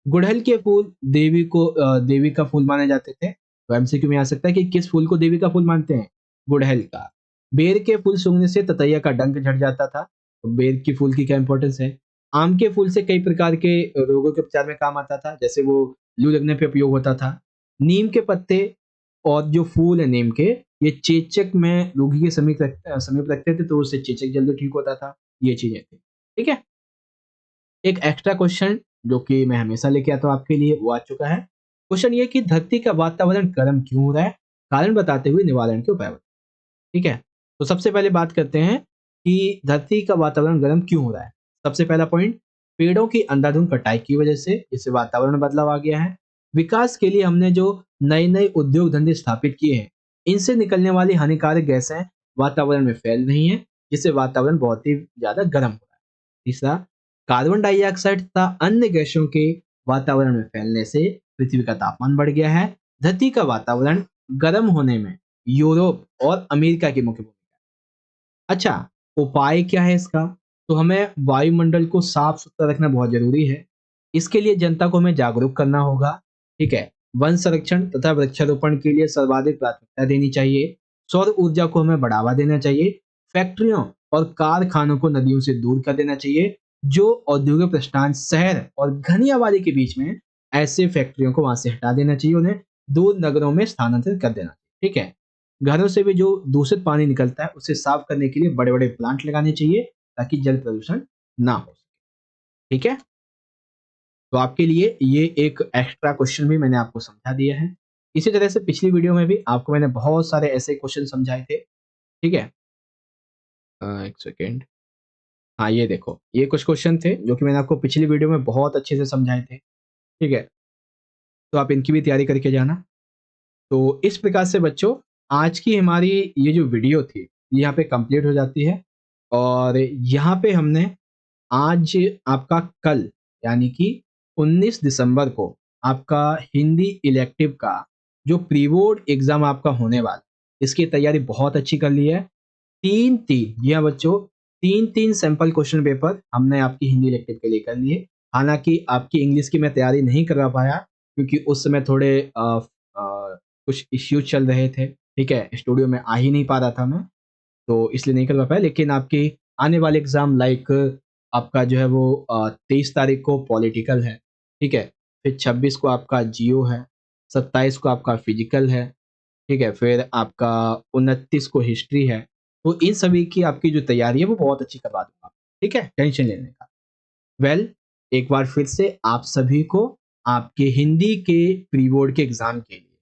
गुड़हल के फूल देवी का फूल माने जाते थे। तो एमसीक्यू में आ सकता है कि किस फूल को देवी का फूल मानते हैं? गुड़हल का। बेर के फूल सूंघने से ततैया का डंक झड़ जाता था। तो बेर की फूल की क्या इंपॉर्टेंस है? आम के फूल से कई प्रकार के रोगों के उपचार में काम आता था, जैसे वो लू लगने पे उपयोग होता था। नीम के पत्ते और जो फूल है नीम के, ये चेचक में रोगी के समीप रखते थे तो उससे चेचक जल्दी ठीक होता था। ये चीजें थी। ठीक है। एक एक्स्ट्रा क्वेश्चन जो कि मैं हमेशा लेके आता हूँ आपके लिए, वो आ चुका है। क्वेश्चन ये कि धरती का वातावरण गर्म क्यों हो रहा है, कारण बताते हुए निवारण के उपाय बताएं। ठीक है। तो सबसे पहले बात करते हैं कि धरती का वातावरण गर्म क्यों हो रहा है। सबसे पहला पॉइंट, पेड़ों की अंधाधुंध कटाई की वजह से इससे वातावरण में बदलाव आ गया है। विकास के लिए हमने जो नए नए उद्योग धंधे स्थापित किए हैं, इनसे निकलने वाली हानिकारक गैसें वातावरण में फैल रही हैं, जिससे वातावरण बहुत ही ज्यादा गर्म हो रहा है। तीसरा, कार्बन डाइऑक्साइड तथा अन्य गैसों के वातावरण में फैलने से पृथ्वी का तापमान बढ़ गया है। धरती का वातावरण गर्म होने में यूरोप और अमेरिका की मुख्य भूमिका है। अच्छा, उपाय क्या है इसका? तो हमें वायुमंडल को साफ सुथरा रखना बहुत जरूरी है। इसके लिए जनता को हमें जागरूक करना होगा। ठीक है। वन संरक्षण तथा वृक्षारोपण के लिए सर्वाधिक प्राथमिकता देनी चाहिए। सौर ऊर्जा को हमें बढ़ावा देना चाहिए। फैक्ट्रियों और कारखानों को नदियों से दूर कर देना चाहिए। जो औद्योगिक प्रतिष्ठान शहर और घनी आबादी के बीच में, ऐसे फैक्ट्रियों को वहां से हटा देना चाहिए, उन्हें दूर नगरों में स्थानांतरित कर देना चाहिए। ठीक है। घरों से भी जो दूषित पानी निकलता है उसे साफ करने के लिए बड़े बड़े प्लांट लगाने चाहिए, ताकि जल प्रदूषण ना हो सके। ठीक है। तो आपके लिए ये एक एक्स्ट्रा क्वेश्चन भी मैंने आपको समझा दिया है। इसी तरह से पिछली वीडियो में भी आपको मैंने बहुत सारे ऐसे क्वेश्चन समझाए थे। ठीक है। एक सेकेंड। हाँ, ये देखो, ये कुछ क्वेश्चन थे जो कि मैंने आपको पिछली वीडियो में बहुत अच्छे से समझाए थे। ठीक है। तो आप इनकी भी तैयारी करके जाना। तो इस प्रकार से बच्चों, आज की हमारी ये जो वीडियो थी ये यहाँ पे कंप्लीट हो जाती है। और यहाँ पे हमने आज आपका कल यानी कि 19 दिसंबर को आपका हिंदी इलेक्टिव का जो प्री बोर्ड एग्जाम आपका होने वाला, इसकी तैयारी बहुत अच्छी कर ली है। तीन तीन, जी हाँ बच्चों, तीन तीन सैंपल क्वेश्चन पेपर हमने आपकी हिंदी इलेक्टिव के लिए कर लिए। हालांकि आपकी इंग्लिश की मैं तैयारी नहीं करवा पाया, क्योंकि उस समय थोड़े कुछ इश्यूज चल रहे थे। ठीक है। स्टूडियो में आ ही नहीं पा रहा था मैं, तो इसलिए नहीं करवा पाया। लेकिन आपकी आने वाले एग्जाम लाइक आपका जो है वो 23 तारीख को पॉलिटिकल है। ठीक है। फिर 26 को आपका जियो है। 27 को आपका फिजिकल है। ठीक है। फिर आपका 29 को हिस्ट्री है। तो इन सभी की आपकी जो तैयारी है वो बहुत अच्छी करवा दूंगा। ठीक है, टेंशन लेने का। वेल, एक बार फिर से आप सभी को आपके हिंदी के प्री बोर्ड के एग्जाम के लिए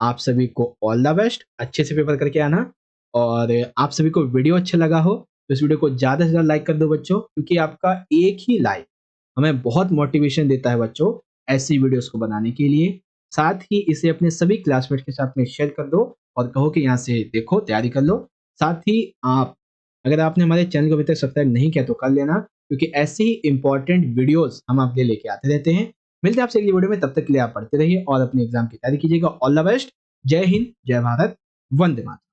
आप सभी को ऑल द बेस्ट। अच्छे से पेपर करके आना। और आप सभी को वीडियो अच्छा लगा हो तो इस वीडियो को ज़्यादा से ज़्यादा लाइक कर दो बच्चों, क्योंकि आपका एक ही लाइक हमें बहुत मोटिवेशन देता है बच्चों ऐसी वीडियोस को बनाने के लिए। साथ ही इसे अपने सभी क्लासमेट के साथ में शेयर कर दो और कहो कि यहाँ से देखो, तैयारी कर लो। साथ ही आप, अगर आपने हमारे चैनल को अभी तक सब्सक्राइब नहीं किया तो कर लेना, क्योंकि ऐसी ही इंपॉर्टेंट वीडियोस हम आपके लेके आते रहते हैं। मिलते हैं आपसे अगली वीडियो में, तब तक के लिए आप पढ़ते रहिए और अपने एग्जाम की तैयारी कीजिएगा। All the best. जय हिंद, जय भारत, वंदे मातरम।